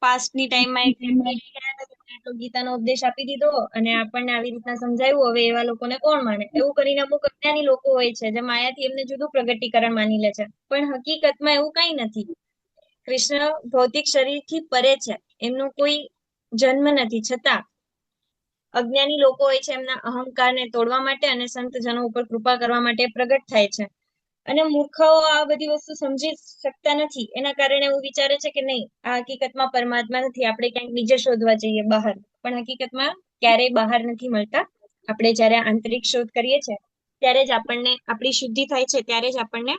પાસ્ટની ટાઈમમાં એક વ્યક્તિ ગયા હતા, તેમને આટલો ગીતાનો ઉપદેશ આપી દીધો અને આપણને આવી રીતના સમજાવ્યું, હવે એવા લોકોને કોણ માને? એવું કરીને અમુક અજ્ઞાની લોકો હોય છે જે માયાથી એમને જુદું પ્રગટીકરણ માની લે છે, પણ હકીકતમાં એવું કઈ નથી. કૃષ્ણ ભૌતિક શરીરથી પરે છે, એમનો કોઈ જન્મ નથી, છતાં અજ્ઞાની લોકો હોય છે એમના અહંકારને તોડવા માટે અને સંતજનો ઉપર કૃપા કરવા માટે પ્રગટ થાય છે. અને મૂર્ખાઓ આ બધી વસ્તુ સમજી શકતા નથી, એના કારણે એવું વિચારે છે કે નહીં, આ હકીકતમાં પરમાત્મા નથી, આપણે ક્યાંક બીજે શોધવા જઈએ બહાર. પણ હકીકતમાં ક્યારેય બહાર નથી મળતા. આપણે જયારે આંતરિક શોધ કરીએ છીએ ત્યારે જ આપણને આપણી શુદ્ધિ થાય છે, ત્યારે જ આપણને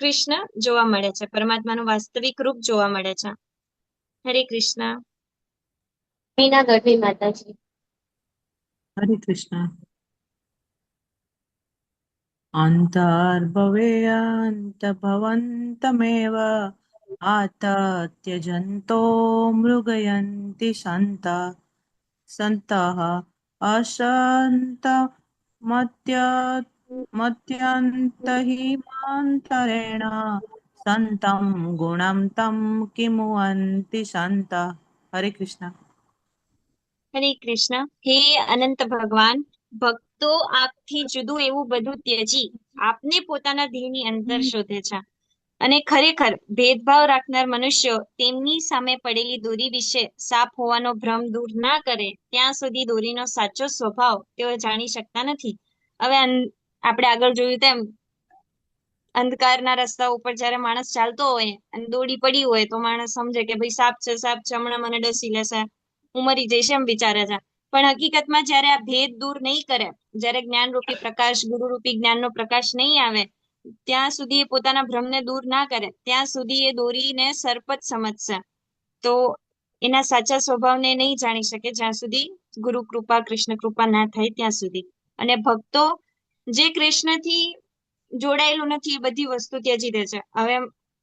કૃષ્ણ જોવા મળે છે, પરમાત્માનું વાસ્તવિક રૂપ જોવા મળે છે. હરે કૃષ્ણ. મીના ગઢવી માતાજી. હરે કૃષ્ણ. અંતર્ભવેયંતભવन्तમેવ આતત્યજન્તો મૃગયन्ति સन्तઃ મત્યંતહિમાંતરેણ સંતં ગુણં તમ કિમુવન્તિ સંત. હરે કૃષ્ણ. હરે કૃષ્ણ. હે અનંત ભગવાન, ભક્તો આપથી જુદું એવું બધું ત્યજી આપને પોતાના ધ્યેયની અંદર શોધે છે, અને ખરેખર ભેદભાવ રાખનાર મનુષ્યો તેમની સામે પડેલી દોરી વિશે સાપ હોવાનો ભ્રમ દૂર ના કરે ત્યાં સુધી દોરીનો સાચો સ્વભાવ તેઓ જાણી શકતા નથી. હવે આપણે આગળ જોયું તેમ અંધકારના રસ્તા ઉપર જયારે માણસ ચાલતો હોય અને દોડી પડી હોય તો માણસ સમજે કે ભાઈ સાપ છે, સાપ છે, હમણાં મને ડસી લેશે, હું મરી જઈશ, એમ વિચારે છે. પણ હકીકતમાં જયારે આ ભેદ દૂર નહીં કરે, જયારે જ્ઞાનરૂપી પ્રકાશ, ગુરુરૂપી જ્ઞાનનો પ્રકાશ નહીં આવે, ત્યાં સુધી એ પોતાના ભ્રમને દૂર ના કરે ત્યાં સુધી એ દોરીને સર્પ જ સમજશે. તો એના સાચા સ્વભાવને નહીં જાણી શકે જ્યાં સુધી ગુરુ કૃપા, કૃષ્ણ કૃપા ના થાય ત્યાં સુધી. અને ભક્તો જે કૃષ્ણથી જોડાયેલું નથી એ બધી વસ્તુ ત્યજી દે છે. હવે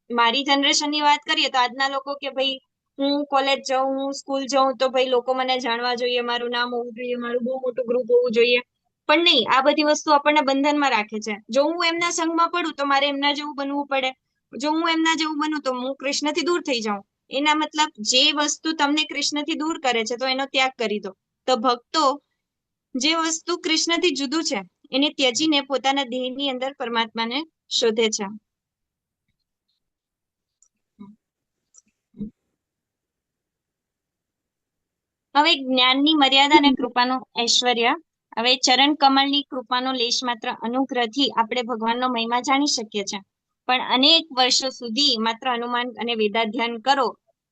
મારી જનરેશનની વાત કરીએ તો આજના લોકો કે ભાઈ હું કોલેજ જાઉં, હું સ્કૂલ જાઉં તો ભાઈ લોકો મને જાણવા જોઈએ, મારું નામ હોવું જોઈએ, મારું બહુ મોટું ગ્રુપ હોવું જોઈએ. પણ નહીં, આ બધી વસ્તુ આપણને બંધનમાં રાખે છે. જો હું એમના સંગમાં પડું તો મારે એમના જેવું બનવું પડે, જો હું એમના જેવું બનું તો હું કૃષ્ણથી દૂર થઈ જાઉં. એના મતલબ જે વસ્તુ તમને કૃષ્ણથી દૂર કરે છે તો એનો ત્યાગ કરી દો. તો ભક્તો જે વસ્તુ કૃષ્ણથી જુદું છે એને ત્યજીને પોતાના દેહની અંદર પરમાત્માને શોધે છે. હવે જ્ઞાનની મર્યાદા અને કૃપાનું ઐશ્વર્ય. હવે ચરણ કમળની કૃપાનો લેશ માત્ર અનુગ્રહથી આપણે ભગવાનનો મહિમા જાણી શકીએ છીએ, પણ અનેક વર્ષો સુધી માત્ર અનુમાન અને વેદાધ્યાન કરો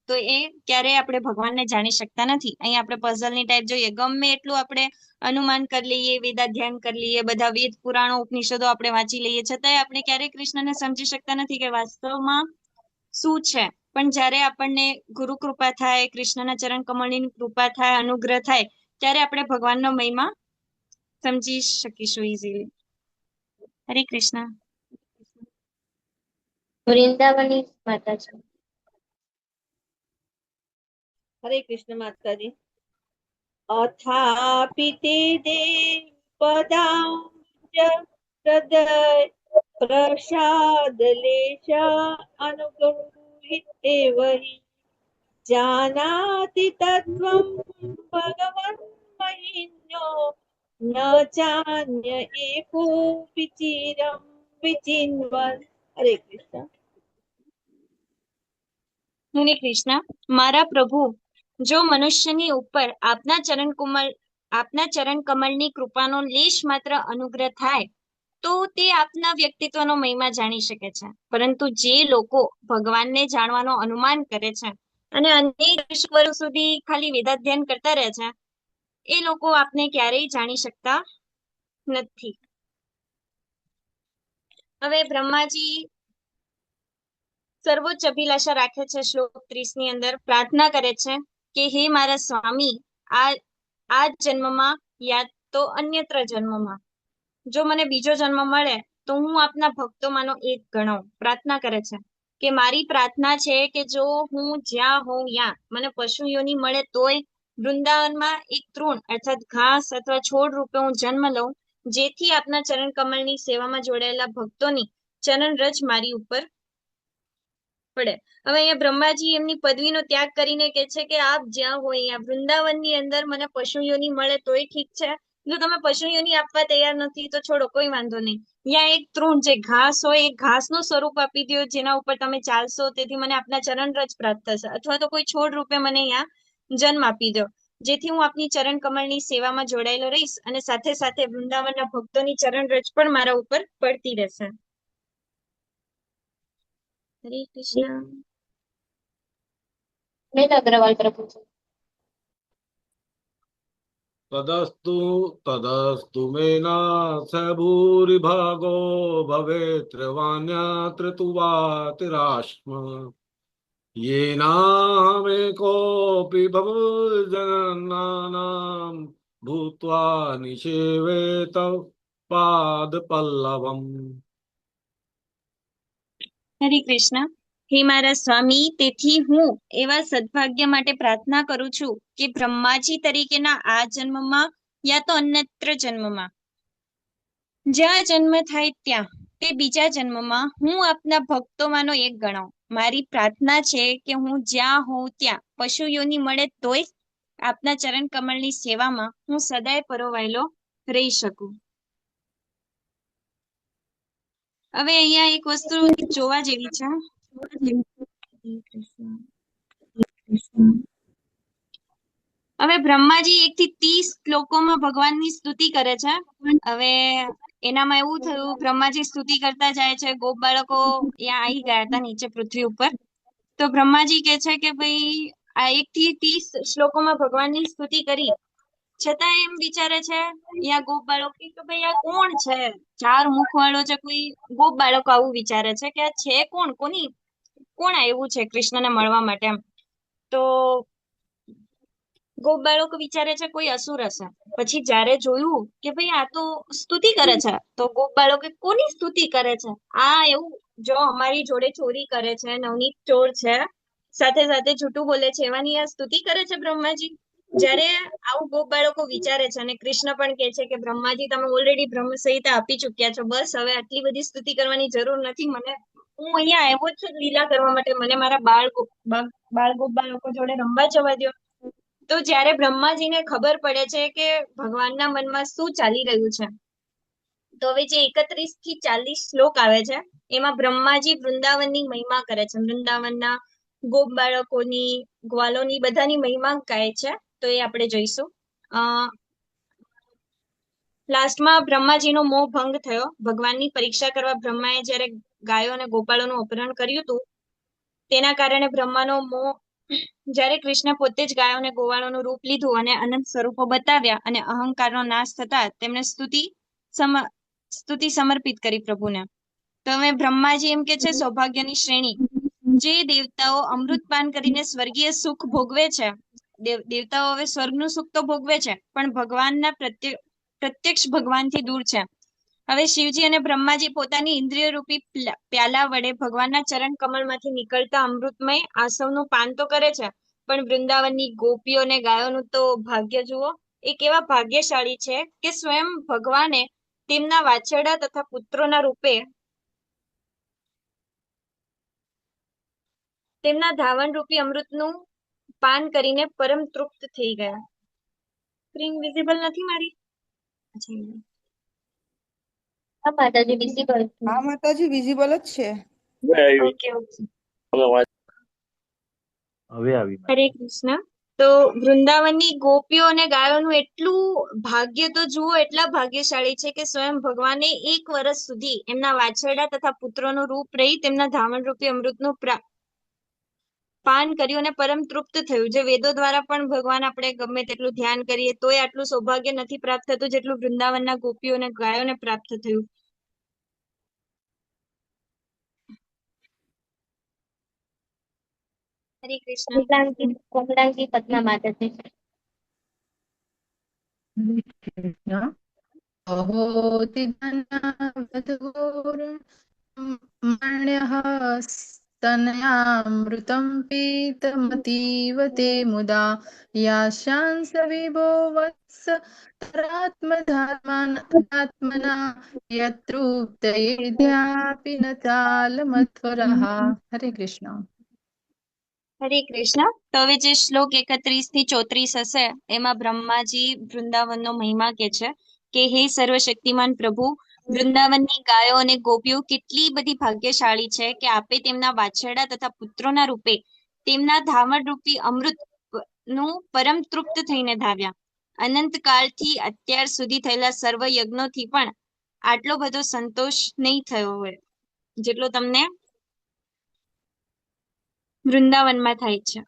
તો એ ક્યારેય આપણે ભગવાનને જાણી શકતા નથી. અહીં આપણે પઝલની ટાઈપ જોઈએ, ગમે એટલું આપણે અનુમાન કરી લઈએ, વેદાધ્યાન કરી લઈએ, બધા વેદ પુરાણો ઉપનિષદો આપણે વાંચી લઈએ, છતાંય આપણે ક્યારેય કૃષ્ણને સમજી શકતા નથી કે વાસ્તવમાં શું છે. પણ જયારે આપણને ગુરુ કૃપા થાય, કૃષ્ણના ચરણ કમળની કૃપા થાય, અનુગ્રહ થાય, ત્યારે આપણે ભગવાનનો મહિમા સમજી શકીશું ઇઝીલી. હરે કૃષ્ણ. વૃંદાવની માતાજી. હરે કૃષ્ણ માતાજી. અથાપિ તે દેવ પદાંજ હૃદય પ્રસાદ લેશ અનુગૃહીતે વહી જાનાતિ તત્વં ભગવન મહિમ્નો ન ચાન્ય एको વિચિરમ વિચિન્વન. હરે કૃષ્ણ. હરે કૃષ્ણ. મારા પ્રભુ, જો મનુષ્યની ઉપર આપના ચરણ કમળની કૃપાનો લેશ માત્ર અનુગ્રહ થાય તો તે આપના વ્યક્તિત્વનો મહિમા જાણી શકે છે. પરંતુ જે લોકો ભગવાનને જાણવાનો અનુમાન કરે છે અને અનેક વર્ષો સુધી ખાલી વેદાધ્યાન કરતા રહે છે, એ લોકો આપને ક્યારેય જાણી શકતા નથી. હવે બ્રહ્માજી સર્વોચ્ચ અભિલાષા રાખે છે. શ્લોક 30 ની અંદર પ્રાર્થના કરે છે કે હે મારા સ્વામી, આ જન્મમાં યા તો અન્યત્ર જન્મમાં જો મને બીજો જન્મ મળે તો હું આપના ભક્તોમાંનો એક ગણાઉં. પ્રાર્થના કરે છે કે મારી પ્રાર્થના છે કે જો હું જ્યાં હોઉં ત્યાં મને પશુ યોની મળે તોય વૃંદાવનમાં એક તૃણ અર્થાત ઘાસ અથવા છોડ રૂપે હું જન્મ લઉં, જેથી આપના ચરણ કમળની સેવામાં જોડાયેલા ભક્તોની ચરણ રજ મારી ઉપર પડે. હવે અહીંયા બ્રહ્માજી એમની પદવીનો ત્યાગ કરીને કે છે કે આપ જ્યાં હોય અહીંયા વૃંદાવનની અંદર મને પશુ યોની મળે તોય ઠીક છે, જો તમે પશુ યોની આપવા તૈયાર નથી તો છોડો, કોઈ વાંધો નહીં. ત્યાં એક તૃણ જે ઘાસ હોય એ ઘાસનું સ્વરૂપ આપી દો, જેના ઉપર તમે ચાલશો તેથી મને આપના ચરણ રજ પ્રાપ્ત થશે, અથવા તો કોઈ છોડ રૂપે મને અહીંયા જન્મ આપી દો, જેથી હું આપની ચરણ કમળની સેવામાં જોડાયેલો રહીશ અને સાથે સાથે વૃંદાવનના ભક્તોની ચરણ રજ પણ મારા ઉપર પડતી રહેશે. હરે કૃષ્ણ. મેં અગ્રવાલ પ્રભુજી. तदस्तु मेनाथ भूरिभागो भवेत्र्यवाण्यत्र तु वातिराश्म येनामेकोऽपि भवजनानां भूत्वा निषेवेत पादपल्लवम्. હરે કૃષ્ણ. હે મારા સ્વામી, તેથી હું એવા સદભાગ્ય માટે પ્રાર્થના કરું છું કે બ્રહ્માજી તરીકેના આ જન્મમાં યા તો અન્યત્ર જન્મમાં, જ્યાં જન્મ થાય ત્યાં તે બીજા જન્મમાં હું આપના ભક્તોમાંનો એક ગણાવ. મારી પ્રાર્થના છે કે હું જ્યાં હોઉં ત્યાં પશુ યોની મળે તોય આપના ચરણ કમળની સેવામાં હું સદાય પરોવાયેલો રહી શકું. હવે અહીંયા એક વસ્તુ જોવા જેવી છે. હવે બ્રહ્માજી 1 થી 30 શ્લોકોમાં ભગવાનની સ્તુતિ કરે છે. હવે એનામાં એવું થયું, બ્રહ્માજી સ્તુતિ કરતા જાય છે, ગોપ બાળકો ત્યાં આવી ગયા હતા નીચે પૃથ્વી ઉપર. તો બ્રહ્માજી કે છે કે ભાઈ આ 1 થી 30 શ્લોકોમાં ભગવાનની સ્તુતિ કરી, છતાં એમ વિચારે છે યા ગોપ બાળકો કે ભાઈ આ કોણ છે, 4 મુખ વાળો છે. કોઈ ગોપ બાળકો આવું વિચારે છે કે આ છે કોણ, કોણ આવ્યું છે કૃષ્ણને મળવા માટે એમ. તો ગોપ બાળકો વિચારે છે કોઈ અસુર હશે. પછી જ્યારે જોયું કે ભાઈ આ તો સ્તુતિ કરે છે, તો ગોપ બાળકો કોની સ્તુતિ કરે છે, આ એવું જો અમારી જોડે ચોરી કરે છે, નવનીત ચોર છે, સાથે સાથે જૂઠું બોલે છે, એવાની આ સ્તુતિ કરે છે બ્રહ્માજી. જ્યારે આવું ગોપ બાળકો વિચારે છે અને કૃષ્ણ પણ કહે છે કે બ્રહ્માજી તમે ઓલરેડી બ્રહ્મ સંહિતા આપી ચુક્યા છો, બસ હવે આટલી બધી સ્તુતિ કરવાની જરૂર નથી. હું અહીંયા આવ્યો જ છું લીલા કરવા માટે, મને મારા બાળ ગોપ બાળકો જોડે રમવા જવા દો. તો જ્યારે બ્રહ્માજીને ખબર પડે છે કે ભગવાનના મનમાં શું ચાલી રહ્યું છે, તો હવે જે 31 થી 40 શ્લોક આવે છે એમાં બ્રહ્માજી વૃંદાવનની મહિમા કરે છે, વૃંદાવનના ગોપ બાળકોની, ગ્વાલોની, બધાની મહિમા ગાય છે. તો એ આપણે જોઈશું. લાસ્ટમાં બ્રહ્માજીનો મોહ ભંગ થયો. ભગવાનની પરીક્ષા કરવા બ્રહ્માએ જ્યારે ગાયો અને ગોપાળોનું અપહરણ કર્યું હતું, તેના કારણે બ્રહ્માનો મોહ, જ્યારે કૃષ્ણ પોતે જ ગાયો અને ગોવાળોનું રૂપ લીધું અને અનંત સ્વરૂપો બતાવ્યા અને અહંકારનો નાશ થતા તેમણે સ્તુતિ સમર્પિત કરી પ્રભુને. તો હવે બ્રહ્માજી એમ કે છે સૌભાગ્યની શ્રેણી, જે દેવતાઓ અમૃતપાન કરીને સ્વર્ગીય સુખ ભોગવે છે, દેવતાઓ હવે સ્વર્ગનું સુખ તો ભોગવે છે પણ ભગવાનના પ્રત્યક્ષ ભગવાનથી દૂર છે. હવે શિવજી અને બ્રહ્માજી પોતાની ઇન્દ્રિય રૂપી પ્યાલા વડે ભગવાનના ચરણ કમળમાંથી નીકળતા અમૃતમય આસવનું પાન તો કરે છે, પણ વૃંદાવનની ગોપીઓ અને ગાયોનું તો ભાગ્ય જુઓ. એ કેવા ભાગ્યશાળી છે કે સ્વયં ભગવાને તેમના વાછરડા તથા પુત્રોના રૂપે તેમના ધાવણ રૂપી અમૃતનું પાન કરીને પરમ તૃપ્ત થઈ ગયા. સ્ક્રીન વિઝિબલ નથી મારી? હા માતાજી વિઝિબલ. હા માતાજી વિઝિબલ જ છે. Okay okay. હવે આવી હરે કૃષ્ણ. તો વૃંદાવનની ગોપીઓ અને ગાયોનું એટલું ભાગ્ય તો જુઓ, એટલા ભાગ્યશાળી છે કે સ્વયં ભગવાને 1 વર્ષ સુધી એમના વાછરડા તથા પુત્રોનું રૂપ રહી તેમના ધાવણ રૂપી અમૃતનું પાન કર્યું અને પરમ તૃપ્ત થયું. જે વેદો દ્વારા પણ ભગવાન આપણે ગમે તેટલું ધ્યાન કરીએ તોય આટલું સૌભાગ્ય નથી પ્રાપ્ત થતું જેટલું વૃંદાવનના ગોપીઓ અને ગાયોને પ્રાપ્ત થયું. હરે કૃષ્ણ. કોમલાંગી પદ્મા માતાજી. અહોતિ માણ્યઃ तनयामृतं पीतमतीव ते मुदा याशांस विभो वत्स तरात्मधात्मना यत्रूप्तयेद्यापि न चालमध्वरः। हरे कृष्ण। હરે કૃષ્ણ. તો હવે જે શ્લોક 31 થી 34 હશે એમાં બ્રહ્માજી વૃંદાવનનો મહિમા કે હે સર્વશક્તિમાન પ્રભુ, વૃંદાવનની ગાયો અને ગોપીઓ કેટલી બધી ભાગ્યશાળી છે કે આપે તેમના વાછરડા તથા પુત્રોના રૂપે તેમના ધામણ રૂપી અમૃત નું પરમ તૃપ્ત થઈને ધાવ્યા. અનંત કાળથી અત્યાર સુધી થયેલા સર્વ યજ્ઞોથી પણ આટલો બધો સંતોષ નહીં થયો હોય જેટલો તમને વૃંદાવનમાં થાય છે.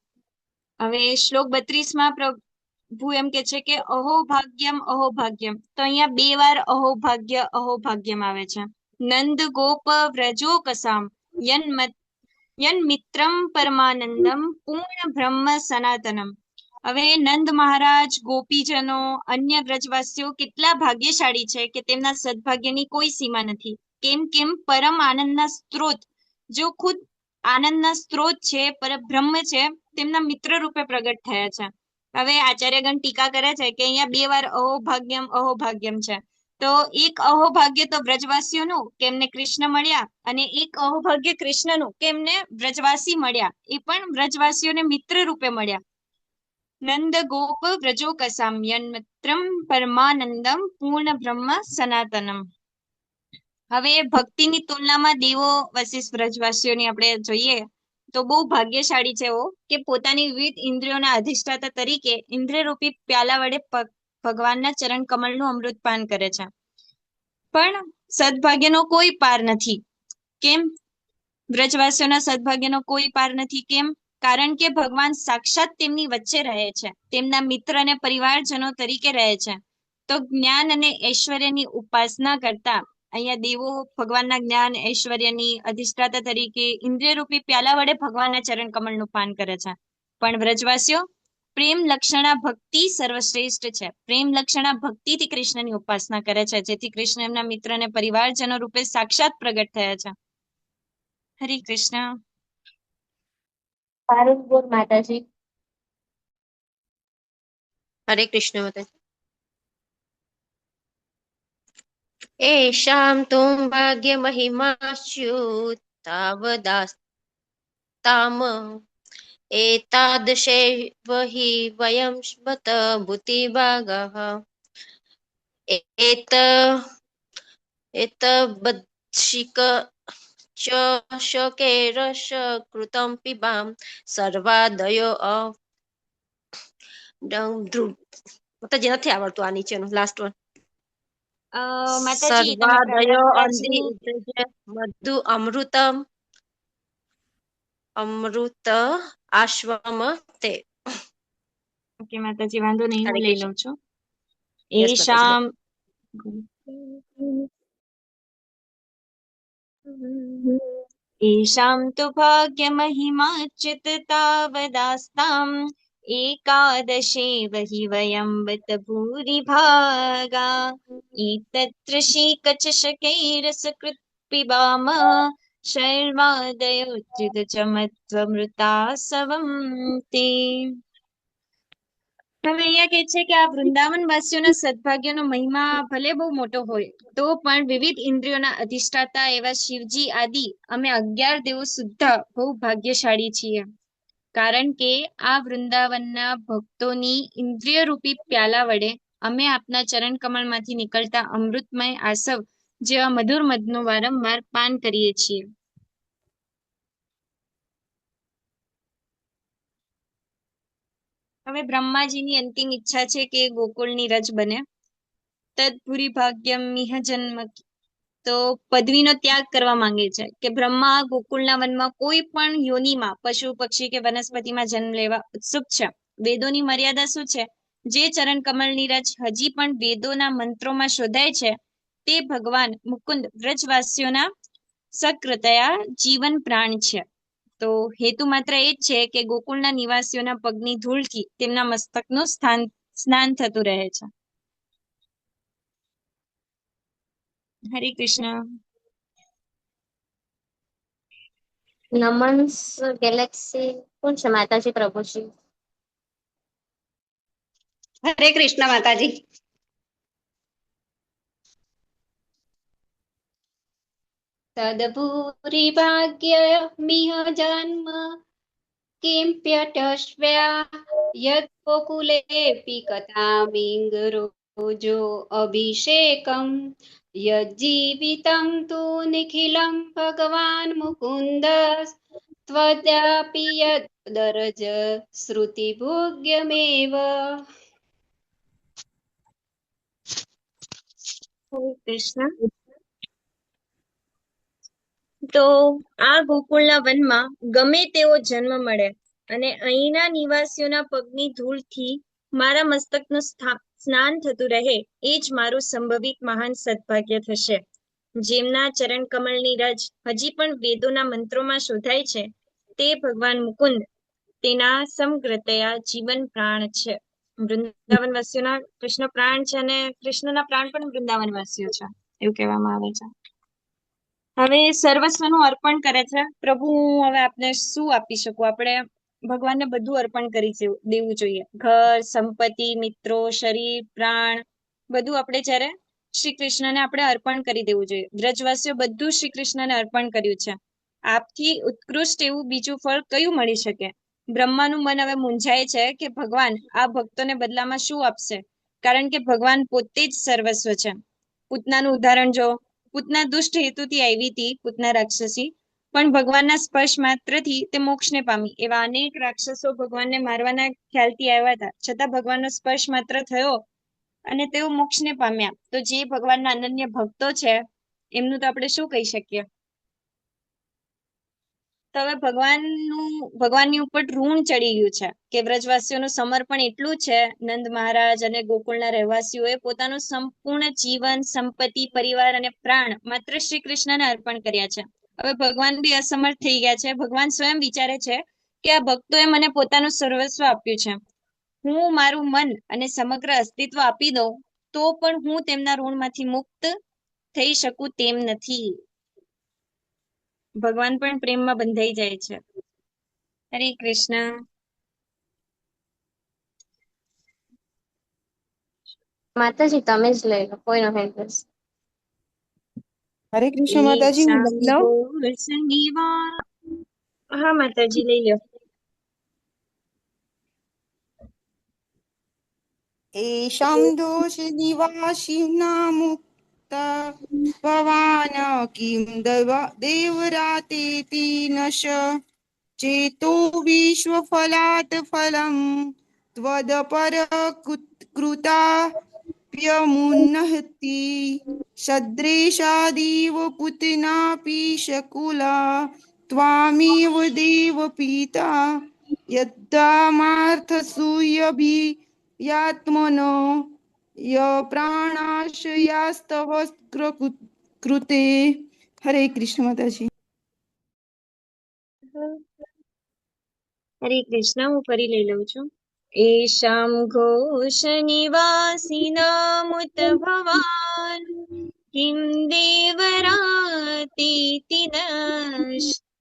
હવે શ્લોક 32 માં પ્રભુ એમ કે છે કે અહોભાગ્યમ અહોભાગ્યમ. તો અહીંયા 2 વાર અહોભાગ્યમ આવે છે. નંદ ગોપ વ્રજો કસામ યન મિત્રમ પરમાનંદમ પૂર્ણ બ્રહ્મ સનાતનમ. હવે નંદ મહારાજ, ગોપીજનો, અન્ય વ્રજવાસીઓ કેટલા ભાગ્યશાળી છે કે તેમના સદભાગ્યની કોઈ સીમા નથી. કેમ પરમ આનંદના સ્ત્રોત, જો ખુદ આનંદના સ્ત્રોત છે, પરબ્રહ્મ છે, તેમના મિત્ર રૂપે પ્રગટ થયા છે. હવે આચાર્યગણ ટીકા કરે છે કે અહીંયા 2 વાર અહોભાગ્યમ છે. તો એક અહોભાગ્ય તો વ્રજવાસીઓનું કે એમને કૃષ્ણ મળ્યા, અને એક અહોભાગ્ય કૃષ્ણનું કે એમને વ્રજવાસી મળ્યા, એ પણ વ્રજવાસીઓને મિત્ર રૂપે મળ્યા. નંદ ગોપ વ્રજો કસામ યન મિત્રમ પરમાનંદમ પૂર્ણ બ્રહ્મ સનાતનમ. હવે ભક્તિની તુલનામાં દેવો વશિષ્ઠ વ્રજવાસીઓની આપણે જોઈએ તો બહુ ભાગ્યશાળી છે કે પોતાની વિવિધ ઇન્દ્રિયોના અધિષ્ઠાતા તરીકે ઇન્દ્રિયરૂપી પ્યાલા વડે ભગવાનના ચરણ કમળનું અમૃતપાન કરે છે. પણ સદભાગ્યનો કોઈ પાર નથી. કેમ? વ્રજવાસીઓના સદભાગ્યનો કોઈ પાર નથી. કેમ? કારણ કે ભગવાન સાક્ષાત તેમની વચ્ચે રહે છે, તેમના મિત્ર અને પરિવારજનો તરીકે રહે છે. તો જ્ઞાન અને ઐશ્વર્યની ઉપાસના કરતા અહીંયા દેવો ભગવાનના જ્ઞાન ઐશ્વર્યની અધિષ્ઠાતા તરીકે ઇન્દ્રિયરૂપી પ્યાલા વડે ભગવાનના ચરણ કમળનું પાન કરે છે. પણ વ્રજવાસીઓ પ્રેમ લક્ષણા ભક્તિ સર્વશ્રેષ્ઠ છે. પ્રેમ લક્ષણા ભક્તિથી કૃષ્ણની ઉપાસના કરે છે, જેથી કૃષ્ણ એમના મિત્ર અને પરિવારજનો રૂપે સાક્ષાત પ્રગટ થયા છે. હરે કૃષ્ણ. પારુલપુર માતાજી. હરે કૃષ્ણ માતાજી. એષાં તુમ ભાગ્ય મહિમાચ્યુતાવદાસ્તામ એતાદૃશેવ હિ વયં સ્મત ભૂતિભાગઃ એતબદ્ધિક ચ શકેરશ કૃતં પિબામ સર્વાદયો માતાજી નથી આવડતું આ નીચેનું લાસ્ટ વન. માતાજી તમે સર્વાદયો પ્રહલાદજી મધુ અમૃત આશ્વમ તે. ઓકે માતાજી, વાંધો નહીં, હું હરે લઈ કૃષ્ણ. લઉં છું. યસ માતાજી. એશામ એષાં તુ ભાગ્યમહિમાચ્યુત તાવદાસ્તામ એકાદશેવ હિ વયં બત ભૂરિભાગા એતત્રશીકચશકૈરસકૃત પિબામ શર્વાદયોચ્યુતચમત્વમૃતાસવં તે. હવે અહીંયા કે છે કે આ વૃંદાવન વાસીઓના સદભાગ્યનો મહિમા ભલે બહુ મોટો હોય તો પણ વિવિધ ઇન્દ્રિયોના અધિષ્ઠાતા એવા શિવજી આદિ અમે 11 દેવો સુદ્ધા બહુ ભાગ્યશાળી છીએ. કારણ કે આ વૃંદાવનના ભક્તોની ઇન્દ્રિય રૂપી પ્યાલા વડે અમે આપના ચરણ કમળમાંથી નીકળતા અમૃતમય આસવ જેવા મધુર મધનું વારંવાર પાન કરીએ છીએ. હવે બ્રહ્માજીની અંતિમ ઈચ્છા છે કે ગોકુળની રજ બને. તદભૂરી ભાગ્યમ મિહ જન્મ. તો પદવીનો ત્યાગ કરવા માંગે છે કે બ્રહ્મા ગોકુળના વનમાં કોઈ પણ યોનિમાં પશુ પક્ષી કે વનસ્પતિમાં જન્મ લેવા ઉત્સુક છે. વેદોની મર્યાદા શું છે? જે ચરણ કમળની રજ હજી પણ વેદોના મંત્રોમાં શોધાય છે તે ભગવાન મુકુંદ વ્રજવાસીઓના સક્રતયા જીવન પ્રાણ છે. તો હેતુ માત્ર એ જ છે કે ગોકુળના નિવાસીઓના પગની ધૂળથી તેમના મસ્તકનું સ્નાન થતું રહે છે. હરે કૃષ્ણ. નમન્સ ગેલેક્સી કોણ છે માતાજી પ્રભુજી? હરે કૃષ્ણ માતાજી. તદભૂરી ભાગ્ય મિહ જન્મ કિંપ્યટશ્વ્યા યદ ગોકુલેપી કથામિંગ રોજો અભિષેકમ યજીવિતમ તુ નિખિલમ ભગવાન મુકુંદ ત્વદાપી યદરજ શ્રુતિ ભોગ્યમેવ. હરે કૃષ્ણ. તો આ ગોકુળના વનમાં ગમે તેવો જન્મ મળે અને અહીંના નિવાસીઓના પગની ધૂળથી મારા મસ્તકનું સ્નાન થતું રહે એ જ મારું સંભવિત મહાન સદભાગ્ય થશે. જેમના ચરણ કમળની રજ હજી પણ વેદોના મંત્રોમાં શોધાય છે તે ભગવાન મુકુંદ તેના સમગ્રતયા જીવન પ્રાણ છે. વૃંદાવન વાસીઓના કૃષ્ણ પ્રાણ છે અને કૃષ્ણના પ્રાણ પણ વૃંદાવન વાસીઓ છે એવું કહેવામાં આવે છે. હવે સર્વસ્વનું અર્પણ કરે છે. પ્રભુ હું હવે આપને શું આપી શકું? આપણે ભગવાનને બધું અર્પણ કરી દેવું જોઈએ. ઘર, સંપત્તિ, મિત્રો, શરીર, પ્રાણ બધું આપણે જ્યારે શ્રી કૃષ્ણને આપણે અર્પણ કરી દેવું જોઈએ. વ્રજવાસીઓ બધું શ્રી કૃષ્ણને અર્પણ કર્યું છે. આપથી ઉત્કૃષ્ટ એવું બીજું ફળ કયું મળી શકે? બ્રહ્માનું મન હવે મૂંઝાય છે કે ભગવાન આ ભક્તોને બદલામાં શું આપશે, કારણ કે ભગવાન પોતે જ સર્વસ્વ છે. પૂતનાનું ઉદાહરણ જો. પૂતના દુષ્ટ હેતુથી આવી હતી, પૂતના રાક્ષસી, પણ ભગવાનના સ્પર્શ માત્રથી તે મોક્ષને પામી. એવા અનેક રાક્ષસો ભગવાનને મારવાના ખ્યાલથી આવ્યા હતા, છતાં ભગવાનનો સ્પર્શ માત્ર થયો અને તેઓ મોક્ષને પામ્યા. તો જે ભગવાનના અનન્ય ભક્તો છે એમનું તો આપણે શું કહી શકીએ? તો હવે ભગવાનની ઉપર ઋણ ચડી ગયું છે કે વ્રજવાસીઓનું સમર્પણ એટલું છે. નંદ મહારાજ અને ગોકુળના રહેવાસીઓએ પોતાનું સંપૂર્ણ જીવન, સંપત્તિ, પરિવાર અને પ્રાણ માત્ર શ્રી કૃષ્ણને અર્પણ કર્યા છે. હવે ભગવાન બી અસમર્થ થઈ ગયા છે. ભગવાન સ્વયં વિચારે છે કે આ ભક્તોએ મને પોતાનું સર્વસ્વ આપ્યું છે, હું મારું મન અને સમગ્ર અસ્તિત્વ આપી દઉં તો પણ હું તેમના ઋણમાંથી મુક્ત થઈ શકું તેમ નથી. ભગવાન પણ પ્રેમમાં બંધાઈ જાય છે. હરે કૃષ્ણ. માતાજી તમે જ લઈ લો, કોઈનો હેન્ડ બસ. હરે કૃષ્ણ માતાજી, હું લઈ લઉં. હા માતાજી લઈ લો. એષામ દોષ નિવાસિના મુક્તા ભવાન કિમ દેવરાતેતિ નશ ચેતો વિશ્વફલાત ફલમ ત્વદપર કૃતા પ્યમુન્નહતિ સદ્રેશાદીવ પુતનાપી શકુલા ત્વામેવ દેવ પિતા યદ્ધામાર્થસૂયભી યાત્મનો ય પ્રાણાશયાસ્તવ કૃતે. હરે કૃષ્ણ માતાજી. હરે કૃષ્ણ. હું ફરી લઈ લઉં છું. એષામ ઘોષ નિવાસિનામુત ભવાન કિમ દેવરાતીતિ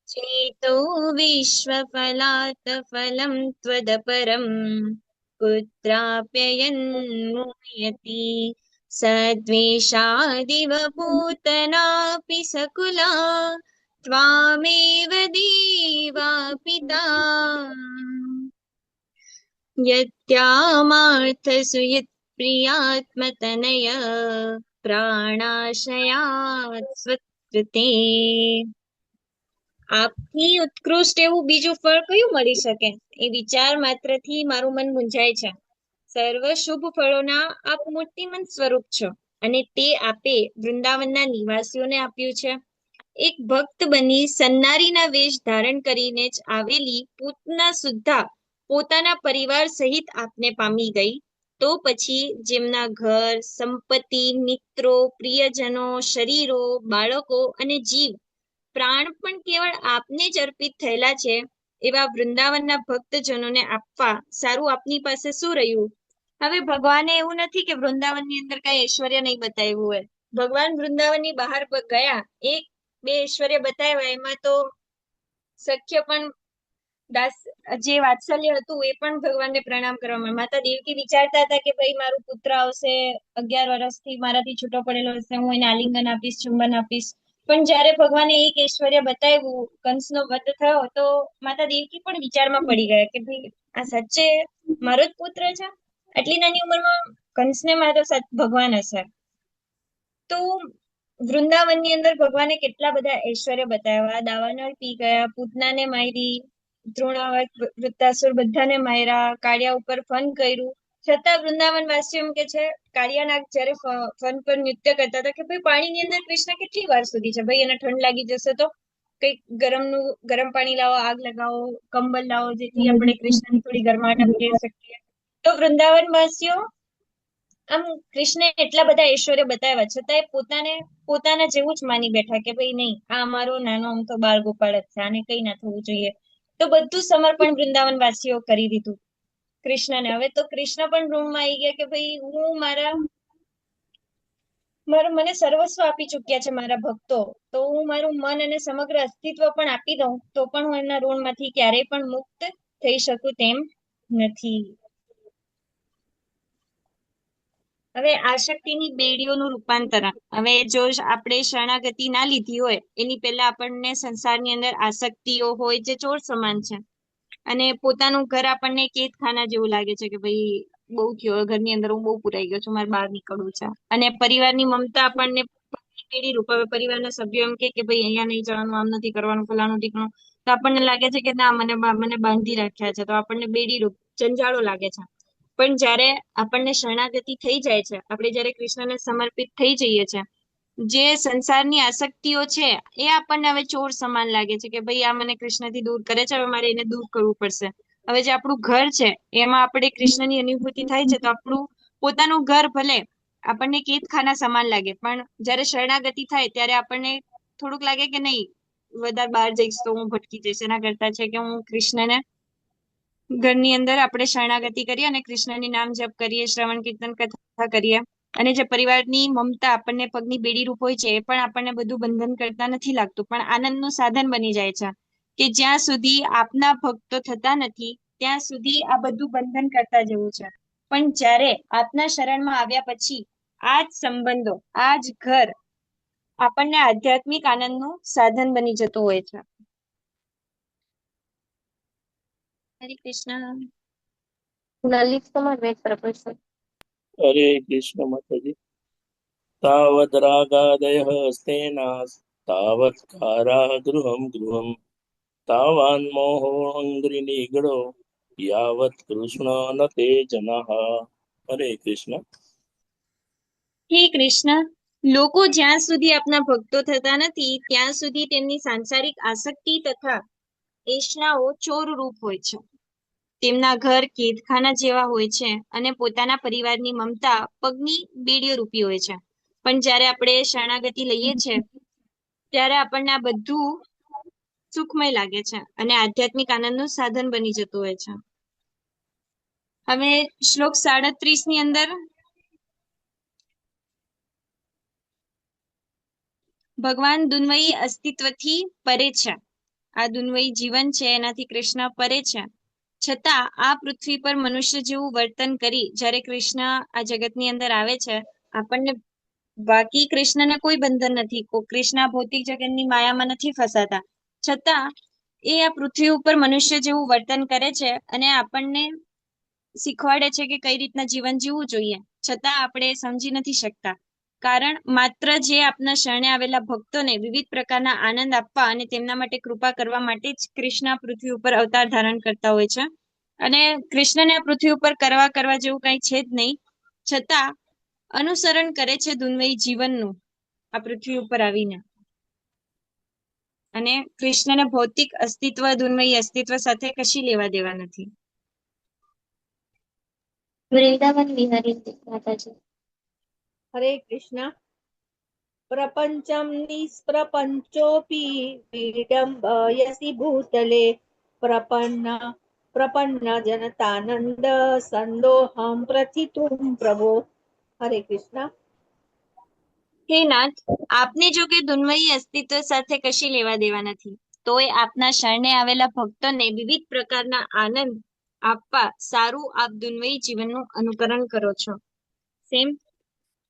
ચેતો વિશ્વફલાત ફલમ ત્વદપરમ પુત્રાપ્યયન મુયતિ સદ્વેષાદિવ પૂતનાપી સકુલા ત્વામેવ દેવા પિતા યત્યામાર્થસુયિત પ્રિયાત્મતનય પ્રાણાશયાત સ્વકૃતે. આપથી ઉત્કૃષ્ટ એવું બીજું ફળ કયું મળી શકે? એ વિચાર માત્રથી મારું મન મૂંઝાય છે. સર્વ શુભ ફળોના આપ મૂર્તિમંત સ્વરૂપ છો અને તે આપે વૃંદાવનના નિવાસીઓને આપ્યું છે. એક ભક્ત બની સન્નારીના વેશ ધારણ કરીને જ આવેલી પૂતના સુદ્ધા પોતાના પરિવાર સહિત આપને પામી ગઈ. તો પછી જેમના ઘર, સંપત્તિ, મિત્રો, પ્રિયજનો, શરીરો, બાળકો અને જીવ પ્રાણ પણ કેવળ આપને જ અર્પિત થયેલા છે એવા વૃંદાવનના ભક્તજનોને આપવા સારું આપની પાસે શું રહ્યું? હવે ભગવાને એવું નથી કે વૃંદાવનની અંદર કઈ ઐશ્વર્ય નહીં બતાવ્યું હોય. ભગવાન વૃંદાવનની બહાર ગયા, એક બે ઐશ્વર્ય બતાવ્યા, એમાં તો સખ્ય પણ દાસ જે વાત્સલ્ય હતું એ પણ ભગવાનને પ્રણામ કરવામાં. માતા દેવકી વિચારતા હતા કે ભાઈ મારો પુત્ર આવશે 11 વર્ષથી મારાથી છૂટો પડેલો હશે, હું એને આલિંગન આપીશ, ચુંબન આપીશ. પણ જ્યારે ભગવાને એક ઐશ્વર્ય બતાવ્યું, કંસનો વધ થયો, તો માતા દેવકી પણ વિચારમાં પડી ગયા કે ભાઈ આ સાચે મારો જ પુત્ર છે? આટલી નાની ઉંમરમાં કંસને મારો ભગવાન હશે. તો વૃંદાવનની અંદર ભગવાને કેટલા બધા ઐશ્વર્ય બતાવ્યા. દાવાનળ પી ગયા, પૂતનાને મારી, દ્રોણાવત, વૃત્તાસુર બધાને માર્યા, કાળિયા ઉપર ફન કર્યું. છતાં વૃંદાવન વાસીઓ એમ કે છે, કાળિયાનાગ જયારે ફન પર નૃત્ય કરતા હતા કે ભાઈ પાણીની અંદર કૃષ્ણ કેટલી વાર સુધી છે, ભાઈ એને ઠંડ લાગી જશે તો કઈક ગરમ પાણી લાવો, આગ લગાવો, કંબલ લાવો, જેથી આપણે કૃષ્ણની થોડી ગરમાહટ આપી શકીએ. તો વૃંદાવન વાસીઓ આમ કૃષ્ણે એટલા બધા ઐશ્વર્ય બતાવ્યા છતાં પોતાના જેવું જ માની બેઠા કે ભાઈ નહીં, આ અમારો નાનો અમથો બાળ ગોપાળ જ છે, આને કઈ ના થવું જોઈએ. તો બધું સમર્પણ વૃંદાવન વાસીઓ કરી દીધું કૃષ્ણને. હવે તો કૃષ્ણ પણ રૂમમાં આવી ગયા કે ભાઈ હું મને સર્વસ્વ આપી ચુક્યા છે મારા ભક્તો, તો હું મારું મન અને સમગ્ર અસ્તિત્વ પણ આપી દઉં તો પણ હું એમના ઋણમાંથી ક્યારેય પણ મુક્ત થઈ શકું તેમ નથી. હવે આસક્તિની બેડીઓનું રૂપાંતરણ. હવે જો આપણે શરણાગતિ ના લીધી હોય એની પહેલા આપણને સંસારની અંદર આસક્તિઓ હોય જે ચોર સમાન છે, અને પોતાનું ઘર આપણને કેદખાના જેવું લાગે છે કે ભાઈ બહુ થયો, ઘરની અંદર હું બહુ પુરાઈ ગયો છું, મારે બહાર નીકળવું છે. અને પરિવારની મમતા આપણને બેડી રૂપ. હવે પરિવારના સભ્યો એમ કે ભાઈ અહીંયા નહીં જવાનું, આમ નથી કરવાનું, ફલાણું ઠીકણું, તો આપણને લાગે છે કે ના મને બાંધી રાખ્યા છે, તો આપણને બેડી રૂપ જંજાળો લાગે છે. પણ જ્યારે આપણને શરણાગતિ થઈ જાય છે, આપણે જ્યારે કૃષ્ણને સમર્પિત થઈ જઈએ છીએ, જે સંસારની આસક્તિઓ છે એ આપણને હવે ચોર સમાન લાગે છે કે ભાઈ આ મને કૃષ્ણથી દૂર કરે છે, હવે મારે એને દૂર કરવું પડશે. હવે જે આપણું ઘર છે એમાં આપણે કૃષ્ણની અનુભૂતિ થાય છે, તો આપણું પોતાનું ઘર ભલે આપણને કેદખાના સમાન લાગે, પણ જ્યારે શરણાગતિ થાય ત્યારે આપણને થોડુંક લાગે કે નહીં, વધારે બહાર જઈશ તો હું ભટકી જઈશ, એના કરતા છે કે હું કૃષ્ણને ઘરની અંદર આપણે શરણાગતિ કરીએ અને કૃષ્ણની નામ જપ કરીએ, શ્રવણ કીર્તન કથા કરીએ. અને જે પરિવારની મમતા આપણને પગની બેડી રૂપ હોય છે એ પણ આપણને બધું બંધન કરતા નથી લાગતું, પણ આનંદનું સાધન બની જાય છે. કે જ્યાં સુધી આપના ભક્તો થતા નથી ત્યાં સુધી આ બધું બંધન કરતા જેવું છે. પણ જ્યારે આપના શરણમાં આવ્યા પછી આ જ સંબંધો, આ જ ઘર આપણને આધ્યાત્મિક આનંદનું સાધન બની જતું હોય છે. હરે કૃષ્ણ. લલિત કુમાર વેદ પ્રભુ. હરે કૃષ્ણ માતાજી. તાવદ રાગાદયઃ સ્તેના તાવત કારાગૃહં ગૃહં તાવાન મોહો અંગ્રિનિગળો યાવત કૃષ્ણ ન તે જનઃ. હરે કૃષ્ણ. હે કૃષ્ણ, લોકો જ્યાં સુધી આપના ભક્તો થતા નથી ત્યાં સુધી તેમની સાંસારિક આસક્તિ તથા એષ્ણાઓ ચોર રૂપ હોય છે. તેમના ઘર કેદખાના જેવા હોય છે અને પોતાના પરિવારની મમતા પગની બેડીઓ રૂપી હોય છે. પણ જ્યારે આપણે શરણાગતિ લઈએ છીએ ત્યારે આપણને આ બધું સુખમય લાગે છે અને આધ્યાત્મિક આનંદનું સાધન બની જતું હોય છે. હવે શ્લોક 37 ની અંદર ભગવાન દુન્મયી અસ્તિત્વથી પરે છે. આ દુન્મયી જીવન છે એનાથી કૃષ્ણ પરે છે. છતાં આ પૃથ્વી પર મનુષ્ય જેવું વર્તન કરી જ્યારે કૃષ્ણ આ જગતની અંદર આવે છે, આપણને બાકી કૃષ્ણને કોઈ બંધન નથી, કૃષ્ણ ભૌતિક જગતની માયામાં નથી ફસાતા, છતાં એ આ પૃથ્વી ઉપર મનુષ્ય જેવું વર્તન કરે છે અને આપણને શીખવાડે છે કે કઈ રીતના જીવન જીવવું જોઈએ, છતાં આપણે સમજી નથી શકતા. કારણ માત્ર જે આપના શરણે આવેલા ભક્તોને વિવિધ પ્રકારના આનંદ આપવા અને તેમના માટે કૃપા કરવા માટે જ કૃષ્ણ પૃથ્વી ઉપર અવતાર ધારણ કરતા હોય છે. અને કૃષ્ણને પૃથ્વી ઉપર કરવા જેવું કઈ છે જ નહીં, છતાં અનુસરણ કરે છે દુન્મયી જીવનનું આ પૃથ્વી ઉપર આવીને. અને કૃષ્ણને ભૌતિક અસ્તિત્વ, દુન્મયી અસ્તિત્વ સાથે કશી લેવા દેવા નથી. વૃંદાવન વિહારી માતાજી. હરે કૃષ્ણ. પ્રપંચમ નિષ્પ્રપંચોપી વિડંબયસી ભૂતલે પ્રપન્ન જનતાનંદ સંદોહમ પ્રથિતુમ પ્રભો. હરે કૃષ્ણ. હે નાથ, આપને જો કે દુન્મયી અસ્તિત્વ સાથે કશી લેવા દેવા નથી, તોય આપના શરણે આવેલા ભક્તોને વિવિધ પ્રકારના આનંદ આપવા સારું આપ દુન્મયી જીવનનું અનુકરણ કરો છો. સેમ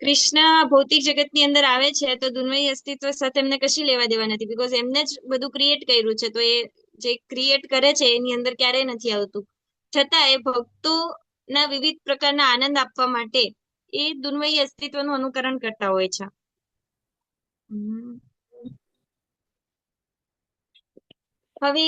કૃષ્ણ ભૌતિક જગતની અંદર આવે છે તો દુન્મયી અસ્તિત્વ સાથે એમને કશી લેવા દેવા નથી, બીકોઝ એમને જ બધું ક્રિએટ કર્યું છે, તો એ જે ક્રિએટ કરે છે એની અંદર ક્યારેય નથી આવતું. છતાં એ ભક્તોના વિવિધ પ્રકારના આનંદ આપવા માટે એ દુન્મયી અસ્તિત્વનું અનુકરણ કરતા હોય છે. હવે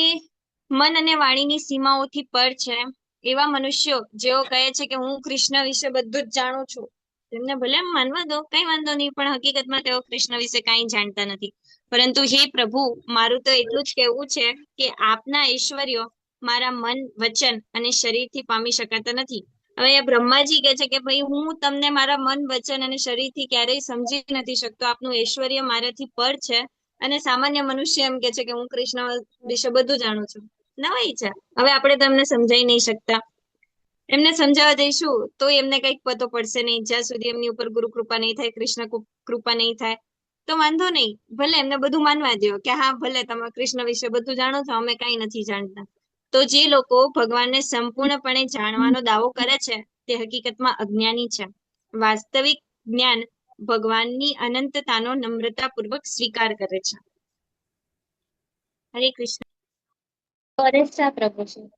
મન અને વાણીની સીમાઓથી પર છે એવા મનુષ્યો જેઓ કહે છે કે હું કૃષ્ણ વિશે બધું જ જાણું છું, તેમને ભલે એમ માનવા દો, કઈ વાંધો નહીં, પણ હકીકતમાં તેઓ કૃષ્ણ વિશે કાંઈ જાણતા નથી. પરંતુ હે પ્રભુ, મારું તો એટલું જ કહેવું છે કે આપના ઐશ્વર્યો મારા મન, વચન અને શરીરથી પામી શકાતા નથી. હવે એ બ્રહ્માજી કહે છે કે ભાઈ હું તમને મારા મન, વચન અને શરીરથી ક્યારેય સમજી નથી શકતો, આપનું ઐશ્વર્ય મારાથી પર છે. અને સામાન્ય મનુષ્ય એમ કે છે કે હું કૃષ્ણ વિશે બધું જાણું છું. નવાઈ છે. હવે આપણે તો એમને સમજાઈ નહીં શકતા. એમને સમજાવવા જઈશું તો એમને કઈક પતો પડશે નહીં, જ્યાં સુધી એમની ઉપર ગુરુ કૃપા નહીં થાય, કૃષ્ણ કૃપા નહીં થાય. તો વાંધો નહીં, ભલે એમને બધું માનવા દો કે હા ભલે તમે કૃષ્ણ વિશે બધું જાણો છો, અમે કઈ નથી જાણતા. તો જે લોકો ભગવાનને સંપૂર્ણપણે જાણવાનો દાવો કરે છે તે હકીકતમાં અજ્ઞાની છે. વાસ્તવિક જ્ઞાન ભગવાનની અનંતતાનો નમ્રતાપૂર્વક સ્વીકાર કરે છે. હરે કૃષ્ણ. પરેશા પ્રભુજી.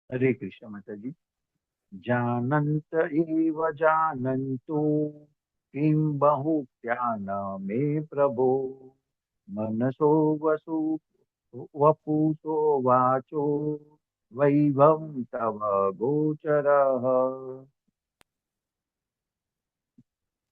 હરે કૃષ્ણ માતાજી. जानन्त एव जानन्तु किं बहुज्ञान मे प्रभो मनसो वसु वपुषो वाचो वैभव तव गोचरः.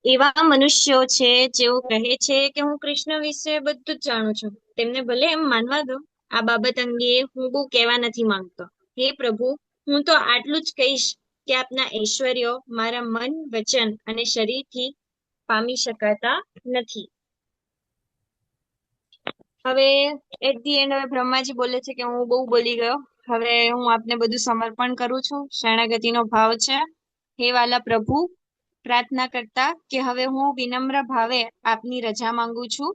એવા મનુષ્યો છે જેઓ કહે છે કે હું કૃષ્ણ વિશે બધું જ જાણું છું, તેમને ભલે એમ માનવા દો, આ બાબત અંગે હું બહુ કહેવા નથી માંગતો. હે પ્રભુ, હું તો આટલું જ કહીશ કે આપના ઐશ્વર્યો મારા મન, વચન અને શરીરથી પામી શકાતા નથી. હવે એટ ધી એન્ડ હવે બ્રહ્માજી બોલે છે કે હું બહુ બોલી ગયો, હવે હું આપને બધું સમર્પણ કરું છું. શરણાગતિનો ભાવ છે. હે વાલા પ્રભુ, પ્રાર્થના કરતા કે હવે હું વિનમ્ર ભાવે આપની રજા માંગુ છું.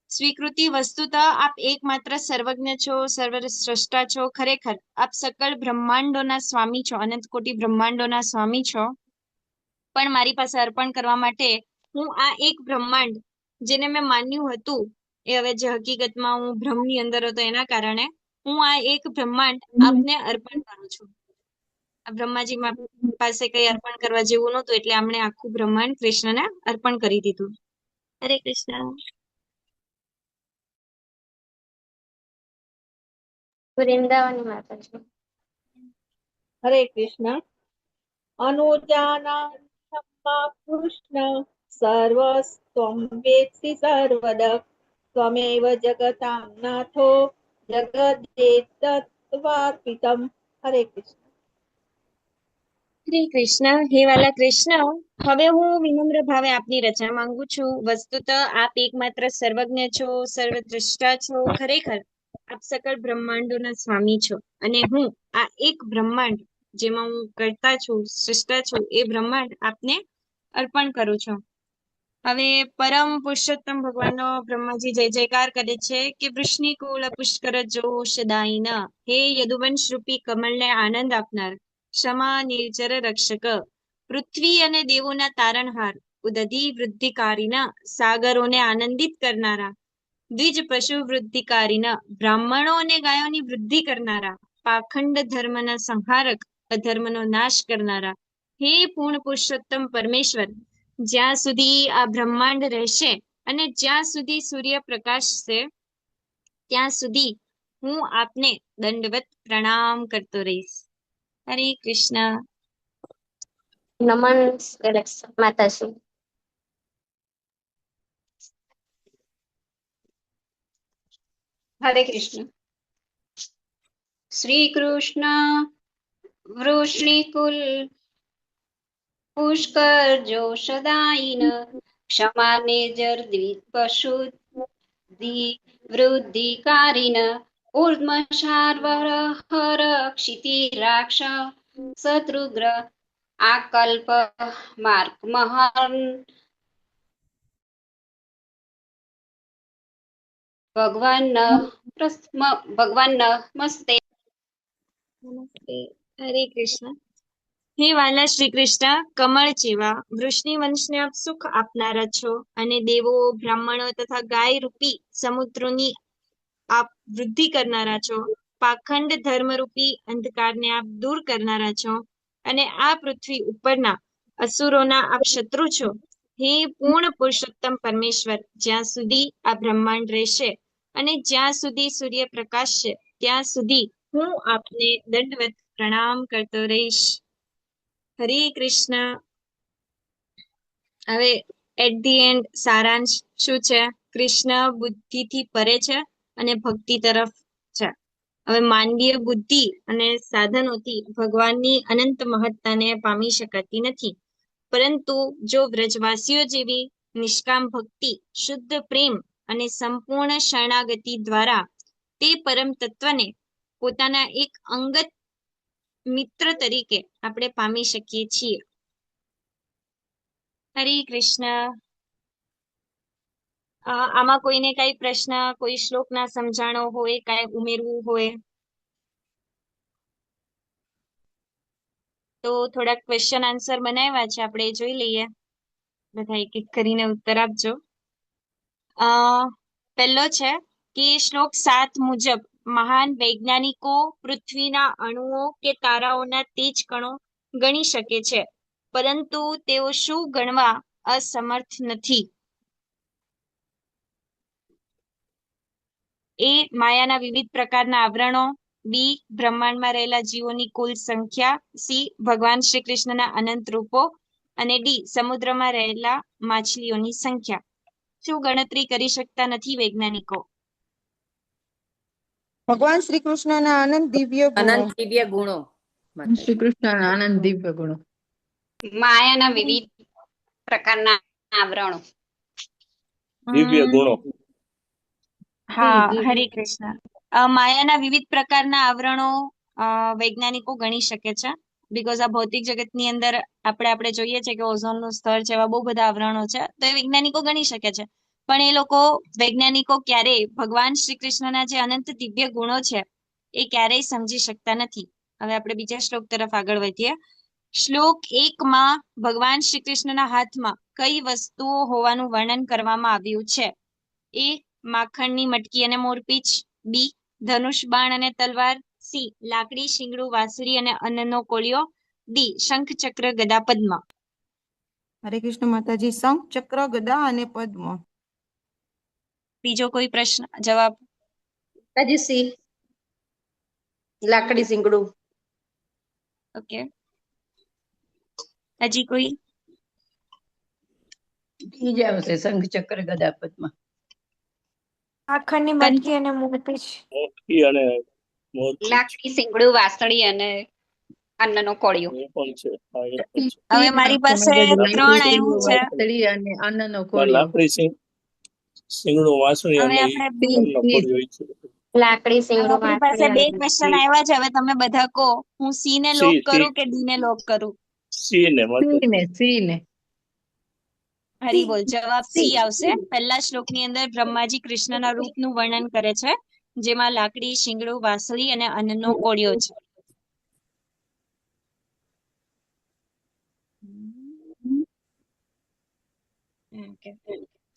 સ્વીકૃતિ વસ્તુતઃ આપ એકમાત્ર સર્વજ્ઞ છો, સર્વસ્રષ્ટા છો. ખરેખર આપ સકળ બ્રહ્માંડોના સ્વામી છો, અનંત કોટી બ્રહ્માંડોના સ્વામી છો. પણ મારી પાસે અર્પણ કરવા માટે હું આ એક બ્રહ્માંડ જેને મેં માન્યું હતું એ હવે જે હકીકતમાં હું ભ્રમની અંદર હતો એના કારણે હું આ એક બ્રહ્માંડ આપને અર્પણ કરું છું. આ બ્રહ્માજી પાસે કઈ અર્પણ કરવા જેવું નહોતું, એટલે આમણે આખું બ્રહ્માંડ કૃષ્ણને અર્પણ કરી દીધું. હરે કૃષ્ણ. વૃંદાવની માતાજી. હરે કૃષ્ણ. અનુજાનામા કૃષ્ણ સર્વસ્ત્વં વેત્સિ સર્વદ ત્વમેવ જગતાં નાથો જગદેતત્વાર્પિતમ. હરે કૃષ્ણ. શ્રી કૃષ્ણ. હે વાલા કૃષ્ણ, હવે હું વિનમ્ર ભાવે આપની રજા માંગુ છું. વસ્તુતઃ આપ એકમાત્ર સર્વજ્ઞ છો, સર્વદ્રષ્ટા છો. ખરેખર આપ સકળ બ્રહ્માંડોના સ્વામી છો, અને હું આ એક બ્રહ્માંડ જેમાં હું કરતા છું, સૃષ્ટા છું, એ બ્રહ્માંડ આપને અર્પણ કરું છું. હવે પરમ પુરુષોત્તમ ભગવાનનો બ્રહ્માજી જય જયકાર કરે છે કે વૃષ્ણિ કુળ પુષ્કર જોશદાયિન, હે યદુવંશ રૂપી કમળને આનંદ આપનાર, ક્ષમા નિર્જર રક્ષક, પૃથ્વી અને દેવોના તારણહાર, ઉદધી વૃદ્ધિકારીના, સાગરોને આનંદિત કરનારા, દ્વિજ પશુ વૃદ્ધિકારીના, બ્રાહ્મણો અને ગાયોની વૃદ્ધિ કરનારા, પાખંડ ધર્મના સંહારક, અધર્મનો નાશ કરનારા, હે પૂર્ણ પુરુષોત્તમ પરમેશ્વર, જ્યાં સુધી આ બ્રહ્માંડ રહેશે અને જ્યાં સુધી સૂર્ય પ્રકાશશે ત્યાં સુધી હું આપને દંડવત પ્રણામ કરતો રહીશ. હરે કૃષ્ણ. નમન માતાજી. હરે કૃષ્ણ. શ્રી કૃષ્ણ વૃષ્ણિકુલ પુષ્કર જોશદાયિન, ક્ષમા નિર્જર દ્વિજ પશુ વૃદ્ધિકારીન, ઊર્ધ્મ શાર્વર હર ક્ષિતિરાક્ષ, શત્રુગ્ર આકલ્પ માર્ગ મહર્ન, ભગવાન ભગવાન નમસ્તે. નમસ્તે. હરે કૃષ્ણ. હે વાલા શ્રી કૃષ્ણ, કમળ જેવા વૃષ્ણિ વંશને આપ સુખ આપનારા છો અને દેવો, બ્રાહ્મણો તથા ગાય રૂપી સમુદ્રોની આપ વૃદ્ધિ કરનારા છો. પાખંડ ધર્મરૂપી અંધકારને આપ દૂર કરનારા છો અને આ પૃથ્વી ઉપરના અસુરોના આપ શત્રુ છો. હે પૂર્ણ પુરુષોત્તમ પરમેશ્વર, જ્યાં સુધી આ બ્રહ્માંડ રહેશે અને જ્યાં સુધી સૂર્ય પ્રકાશશે ત્યાં સુધી હું આપને દંડવત પ્રણામ કરતો રહીશ. હરે કૃષ્ણ. હવે એટ ધી એન્ડ સારાંશ શું છે? કૃષ્ણ બુદ્ધિથી પરે છે અને ભક્તિ તરફ છે. હવે માનવીય બુદ્ધિ અને સાધનોથી ભગવાનની અનંત મહત્તાને પામી શકાતી નથી, પરંતુ જો વ્રજવાસીઓ જેવી નિષ્કામ ભક્તિ, શુદ્ધ પ્રેમ અને સંપૂર્ણ શરણાગતિ દ્વારા તે પરમ તત્વને પોતાના એક અંગત મિત્ર તરીકે આપણે પામી શકીએ છીએ. હરે કૃષ્ણ. આમાં કોઈને કઈ પ્રશ્ન, કોઈ શ્લોકના સમજાણો હોય, કઈ ઉમેરવું હોય તો થોડાક ક્વેશ્ચન આન્સર બનાવ્યા છે, આપણે જોઈ લઈએ. બધા એક એક કરીને ઉત્તર આપજો. પહેલો છે કે શ્લોક 7 મુજબ મહાન વૈજ્ઞાનિકો પૃથ્વીના અણુઓ કે તારાઓના તેજ કણો ગણી શકે છે, પરંતુ તેઓ શું ગણવા અસમર્થ નથી? એ માયાના વિવિધ પ્રકારના આવરણો, બી બ્રહ્માંડમાં રહેલા જીવોની કુલ સંખ્યા, સી ભગવાન શ્રી કૃષ્ણના અનંત રૂપો અને ડી સમુદ્રમાં રહેલા માછલીઓની સંખ્યા. શું ગણતરી કરી શકતા નથી વૈજ્ઞાનિકો? ભગવાન શ્રી કૃષ્ણના અનંત દિવ્ય ગુણો. શ્રી કૃષ્ણના આનંદ દિવ્ય ગુણો. માયાના વિવિધ પ્રકારના આવરણો. દિવ્ય ગુણો. હા, હરે કૃષ્ણ. માયાના વિવિધ પ્રકારના આવરણો વૈજ્ઞાનિકો ગણી શકે છે, બીકોઝ આ ભૌતિક જગતની અંદર આપણે જોઈએ છે કે ઓઝોનનું સ્તર છે, એવા બહુ બધા આવરણો છે, તો એ વૈજ્ઞાનિકો ગણી શકે છે. પણ એ લોકો વૈજ્ઞાનિકો ક્યારેય ભગવાન શ્રી કૃષ્ણના જે અનંત દિવ્ય ગુણો છે એ ક્યારેય સમજી શકતા નથી. હવે આપણે બીજા શ્લોક તરફ આગળ વધીએ. શ્લોક 1 ભગવાન શ્રી કૃષ્ણના હાથમાં કઈ વસ્તુઓ હોવાનું વર્ણન કરવામાં આવ્યું છે? એ માખણની મટકી અને મોરપીંછ, બી ધનુષ બાણ અને તલવાર, સી લાકડી, શીંગડું, વાંસળી અને અન્નનો કોળિયો, ડી શંખ, ચક્ર, ગદા, પદ્મ. હરે કૃષ્ણ માતાજી. શંખ, ચક્ર, ગદા અને પદ્મ. બીજો કોઈ પ્રશ્ન, જવાબ? હજી સી લાકડી, શીંગડું. ઓકે, હજી કોઈ? ઈ જ આવશે, શંખ, ચક્ર, ગદા, પદ્મ. માખણની મટકી અને મોરપીંછ. મોટકી અને મોરપીંછ. લાકડી, શીંગડું, વાસળી અને અન્નનો કોળિયો. એ પણ છે. હા, એ પણ છે. હવે મારી પાસે 3 આવ્યું છે. વાસળી અને અન્નનો પણ કોળિયો. લાકડી, શીંગડું, વાંસળી અને હવે અન્નનો કોળિયો ઈ છે. લાકડી, શીંગડું, આપણી પાસે 2 ક્વેશ્ચન આવ્યા છે. હવે તમે બધા કહો, હું સી ને લોક કરું કે ડી ને લોક કરું? સી ને. હરી બોલ. જવાબ સી આવશે. પહેલા શ્લોકની અંદર બ્રહ્માજી કૃષ્ણના રૂપનું વર્ણન કરે છે, જેમાં લાકડી, શીંગડું, વાંસળી અને અન્નનો કોળિયો છે.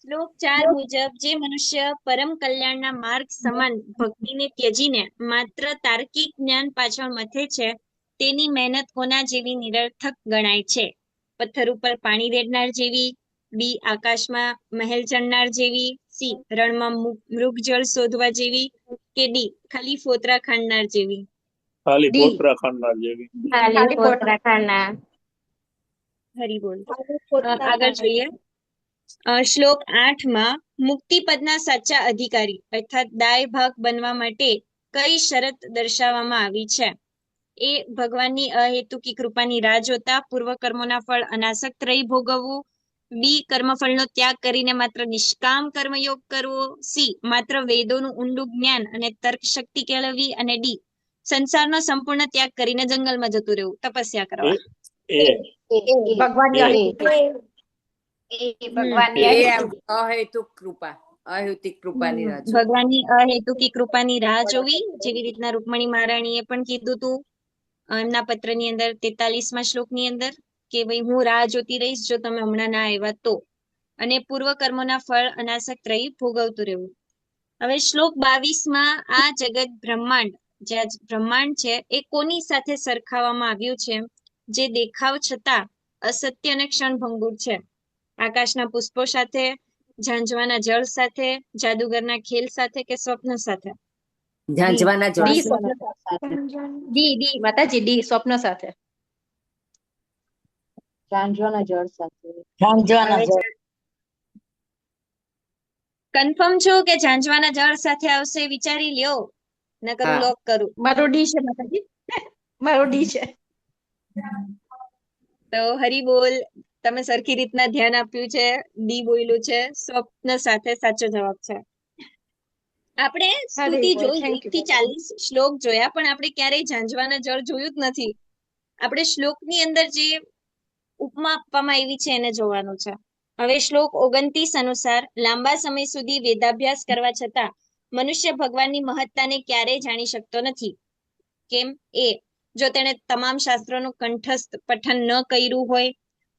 શ્લોક 4 મુજબ જે મનુષ્ય પરમ કલ્યાણના માર્ગ સમાન ભક્તિને ત્યજીને માત્ર તાર્કિક જ્ઞાન પાછળ મથે છે, તેની મહેનત કોના જેવી નિરર્થક ગણાય છે? પથ્થર ઉપર પાણી રેડનાર જેવી, બી આકાશમાં મહેલ ચણનાર જેવી, સી રણમાં મૃગજળ શોધવા જેવી, કે ડી ખાલી ફોતરા ખાંડનાર જેવી? ખાલી ફોતરા ખાંડનાર જેવી. હરી બોલ. આગળ જોઈએ. શ્લોક 8 મુક્તિ પદના સાચા અધિકારી અર્થાત દાય ભાગ બનવા માટે કઈ શરત દર્શાવવામાં આવી છે? એ ભગવાનની અહેતુકી કૃપાની રાહ જોતા પૂર્વ કર્મોના ફળ અનાસક્ત રહી ભોગવવું, બી કર્મફળનો ત્યાગ કરીને માત્ર નિષ્કામ કર્મયોગ કરવો, સી માત્ર વેદોનું ઊંડું જ્ઞાન અને તર્ક શક્તિ કેળવવી, અને ડી સંસારનો સંપૂર્ણ ત્યાગ કરીને જંગલમાં જતું રહેવું, તપસ્યા કરવા. ભગવાનની ભગવાનની અહેતુક કૃપા, અહેતુક કૃપાની રાહ જોવી. ભગવાનની અહેતુકી કૃપાની રાહ જોવી, જેવી રીતના રૂકમણી મહારાણીએ પણ કીધું હતું એમના પત્રની અંદર 43મા શ્લોકની અંદર કે ભાઈ હું રાહ જોતી રહીશ જો તમે હમણાં ના આવ્યા તો, અને પૂર્વ કર્મોના ફળ અનાસક્ત રહી ભોગવતું રહેવું. હવે શ્લોક 22માં આ જગત બ્રહ્માંડ, જે આ બ્રહ્માંડ છે એ કોની સાથે સરખાવવામાં આવ્યું છે જે દેખાવ છતાં અસત્ય અને ક્ષણભંગુર છે? આકાશના પુષ્પો સાથે, ઝાંઝવાના જળ સાથે, જાદુગરના ખેલ સાથે કે સ્વપ્ન સાથે? ઝાંઝવાના જળ ડી સાથે. સ્વપ્ન સાથે. ડી માતાજી ડી સ્વપ્ન સાથે. ઝાંઝવાના જળ સાથે. કન્ફર્મ છો કે ઝાંઝવાના જળ સાથે આવશે? વિચારી લ્યો, નકર હું લોક કરું. મારો ડી છે માતાજી, મારો ડી છે. તો હરી બોલ, તમે સરખી રીતના ધ્યાન આપ્યું છે, ડી બોલ્યું છે, સ્વપ્ન સાથે સાચો જવાબ છે. આપણે સ્તુતિ જોઈ 1 થી 40 શ્લોક જોયા, પણ આપણે ક્યારેય ઝાંઝવાના જળ જોયું જ નથી. આપણે શ્લોકની અંદર જે ઉપમા આપવામાં આવી છે એને જોવાનું છે. હવે શ્લોક 29 અનુસાર લાંબા સમય સુધી વેદાભ્યાસ કરવા છતાં મનુષ્ય ભગવાનની મહત્તાને ક્યારેય જાણી શકતો નથી. કેમ? જો તેણે તમામ શાસ્ત્રોનું કંઠસ્થ પઠન ન કર્યું હોય,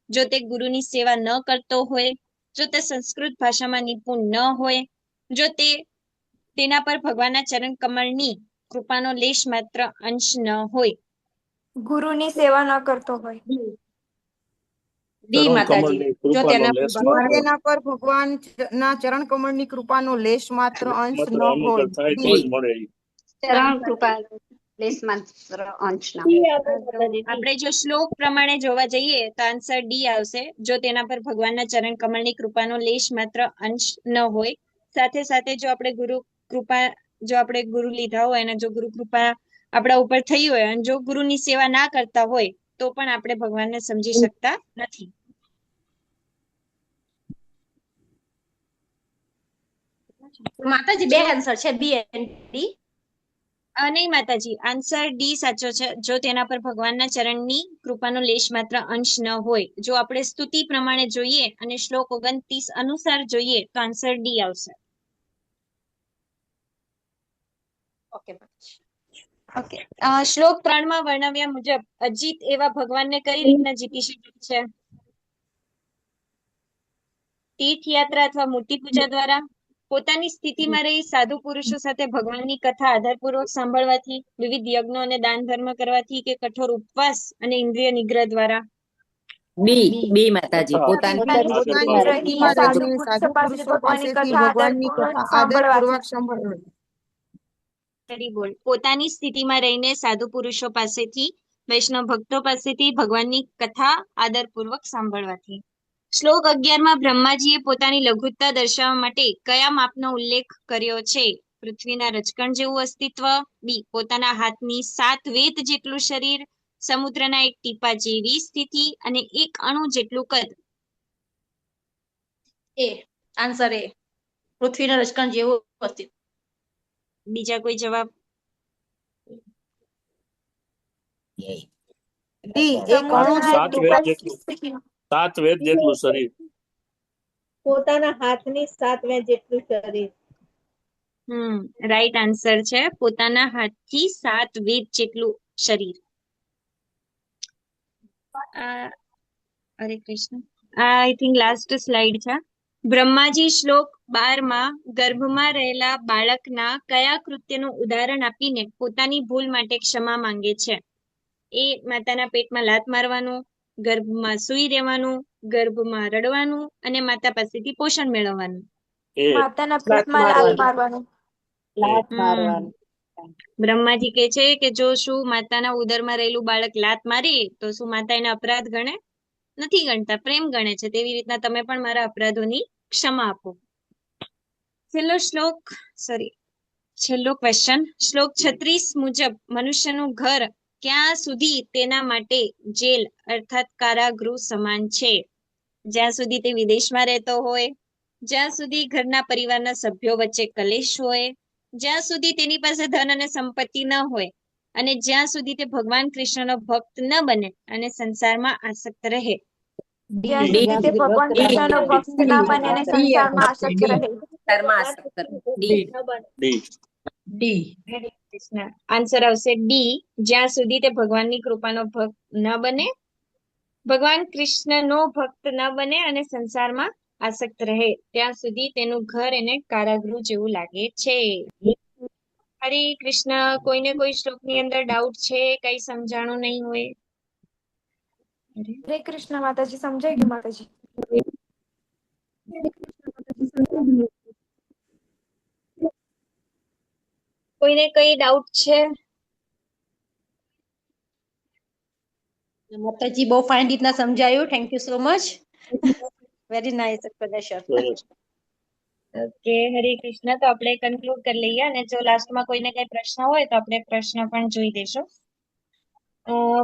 જો તે ગુરુની સેવા ન કરતો હોય, જો તે સંસ્કૃત ભાષામાં નિપુણ ન હોય, જો તેના પર ભગવાનના ચરણ કમળની કૃપાનો લેશ માત્ર અંશ ન હોય. ગુરુની સેવા ન કરતો હોય. ડી માતાજી, જો તેના તેના પર ભગવાન ના ચરણ કમળ ની કૃપાનો લેશ માત્ર અંશ ન હોય. ચરણ કૃપા લેશ માત્ર અંશ ના. આપણે જો શ્લોક પ્રમાણે જોવા જઈએ તો આન્સર ડી આવશે, જો તેના પર ભગવાનના ચરણ કમળની કૃપાનો લેશ માત્ર અંશ ન હોય. સાથે સાથે જો આપણે ગુરુ લીધા હોય અને જો ગુરુ કૃપા આપણા ઉપર થઈ હોય અને જો ગુરુની સેવા ના કરતા હોય તો પણ આપણે ભગવાનને સમજી શકતા નથી. માતાજી બે આન્સર છે, બી એન્ડ ડી. નહીં માતાજી, આન્સર ડી સાચો છે, જો તેના પર ભગવાનના ચરણની કૃપાનો લેશ માત્ર અંશ ન હોય. જો આપણે સ્તુતિ પ્રમાણે જોઈએ અને શ્લોક 29 અનુસાર જોઈએ તો આન્સર ડી આવશે. ઓકે, શ્લોક 3માં વર્ણવ્યા મુજબ અજીત એવા ભગવાનને કઈ રીતના જીતી શકે છે? તીર્થયાત્રા અથવા મૂર્તિ પૂજા દ્વારા, પોતાની સ્થિતિમાં રહી સાધુ પુરુષો સાથે ભગવાનની કથા આધારપૂર્વક સાંભળવાથી, વિવિધ યજ્ઞો અને દાન ધર્મ કરવાથી કે કઠોર ઉપવાસ અને ઇન્દ્રિય નિગ્રહ દ્વારા? બી માતાજી, પોતાની સાધુ પુરુષો પાસેથી ભગવાનની કથા આદરપૂર્વક સાંભળવી. બોલ, પોતાની સ્થિતિમાં રહીને સાધુ પુરુષો પાસેથી, વૈષ્ણવ ભક્તો પાસેથી ભગવાનની કથા આદરપૂર્વક સાંભળવાથી. શ્લોક 11માં બ્રહ્માજીએ પોતાની લઘુત્તા દર્શાવવા માટે કયા માપનો ઉલ્લેખ કર્યો છે? પૃથ્વીના રજકણ જેવું અસ્તિત્વ, બી પોતાના હાથની 7 વેદ જેટલું શરીર, સમુદ્રના એક ટીપા જેવી સ્થિતિ અને 1 અણુ જેટલું કદ. આન્સર એ, પૃથ્વીના રજકણ જેવું અસ્તિત્વ. બીજા કોઈ જવાબ? સાત વેદ જેટલું શરીર. પોતાના હાથની 7 વેદ જેટલું શરીર. રાઈટ આન્સર છે, પોતાના હાથથી 7 વેદ જેટલું શરીર. હરે Krishna. I think last slide છે. બ્રહ્માજી શ્લોક 12માં ગર્ભમાં રહેલા બાળકના કયા કૃત્યનું ઉદાહરણ આપીને પોતાની ભૂલ માટે ક્ષમા માંગે છે? એ માતાના પેટમાં લાત મારવાનું, ગર્ભમાં સૂઈ રહેવાનું, ગર્ભમાં રડવાનું અને માતા પાસેથી પોષણ મેળવવાનું. માતાના પેટમાં લાત મારવાનું. બ્રહ્માજી કહે છે કે જો શું માતાના ઉદરમાં રહેલું બાળક લાત મારે તો શું માતા એને અપરાધ ગણે? નથી ગણતા, પ્રેમ ગણે છે. તેવી રીતના તમે પણ મારા અપરાધોની ક્ષમા આપો. છેલ્લો ક્વેશ્ચન. શ્લોક 36 મુજબ મનુષ્યનું ઘર ક્યાં સુધી તેના માટે જેલ અર્થાત કારાગૃહ સમાન છે? જ્યાં સુધી તે વિદેશમાં રહેતો હોય, જ્યાં સુધી ઘરના પરિવારના સભ્યો વચ્ચે કલેશ હોય, જ્યાં સુધી તેની પાસે ધન અને સંપત્તિ ન હોય અને જ્યાં સુધી તે ભગવાન કૃષ્ણનો ભક્ત ન બને અને સંસારમાં આસક્ત રહે. જ્યાં સુધી તે ભગવાન કૃષ્ણનો ભક્ત ના બને અને સંસારમાં આસક્ત રહે. સંસારમાં આસક્ત રહે. ડી. ડી. હરે કૃષ્ણ. આન્સર આવશે ડી, જ્યાં સુધી તે ભગવાનની કૃપાનો ભક્ત ન બને, ભગવાન કૃષ્ણનો ભક્ત ન બને અને સંસારમાં આસક્ત રહે ત્યાં સુધી તેનું ઘર એને કારાગૃહ જેવું લાગે છે. હરે કૃષ્ણ. કોઈને કોઈ શ્લોકની અંદર ડાઉટ છે, કઈ સમજાણું નહીં હોય? હરે કૃષ્ણ માતાજી, સમજાઈ ગયું માતાજી. કોઈને કઈ ડાઉટ છે? માતાજી બહુ ફાઇન રીતના સમજાયું. Thank you so much. Very nice explanation. Okay, હરે કૃષ્ણ. તો આપણે કન્ક્લુડ કરી લઈએ અને જો લાસ્ટમાં કોઈને કઈ પ્રશ્ન હોય તો આપણે પ્રશ્ન પણ જોઈ દેશું.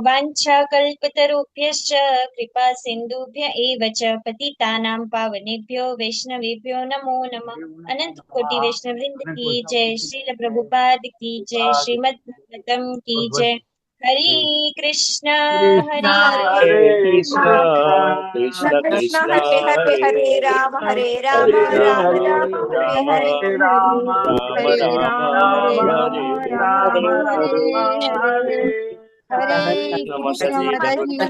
વાંછા કલ્પતરુભ્યશ્ચ કૃપા સિંધુભ્ય એવ ચ પતિતાનાં પાવનેભ્યો વૈષ્ણવેભ્યો નમો નમઃ. અનંત કોટિ વૈષ્ણવવૃંદ કી જય. શ્રીલ પ્રભુપાદ કી જય. શ્રીમદ ભાગવતમ કી જય. હરે કૃષ્ણ. હરે કૃષ્ણ કૃષ્ણ કૃષ્ણ કૃષ્ણ હરે હરે હરે રામ હરે રામ રામ રામ હરે હરે. રામ રામ હરે હરે. હરે કૃષ્ણ માતાજી.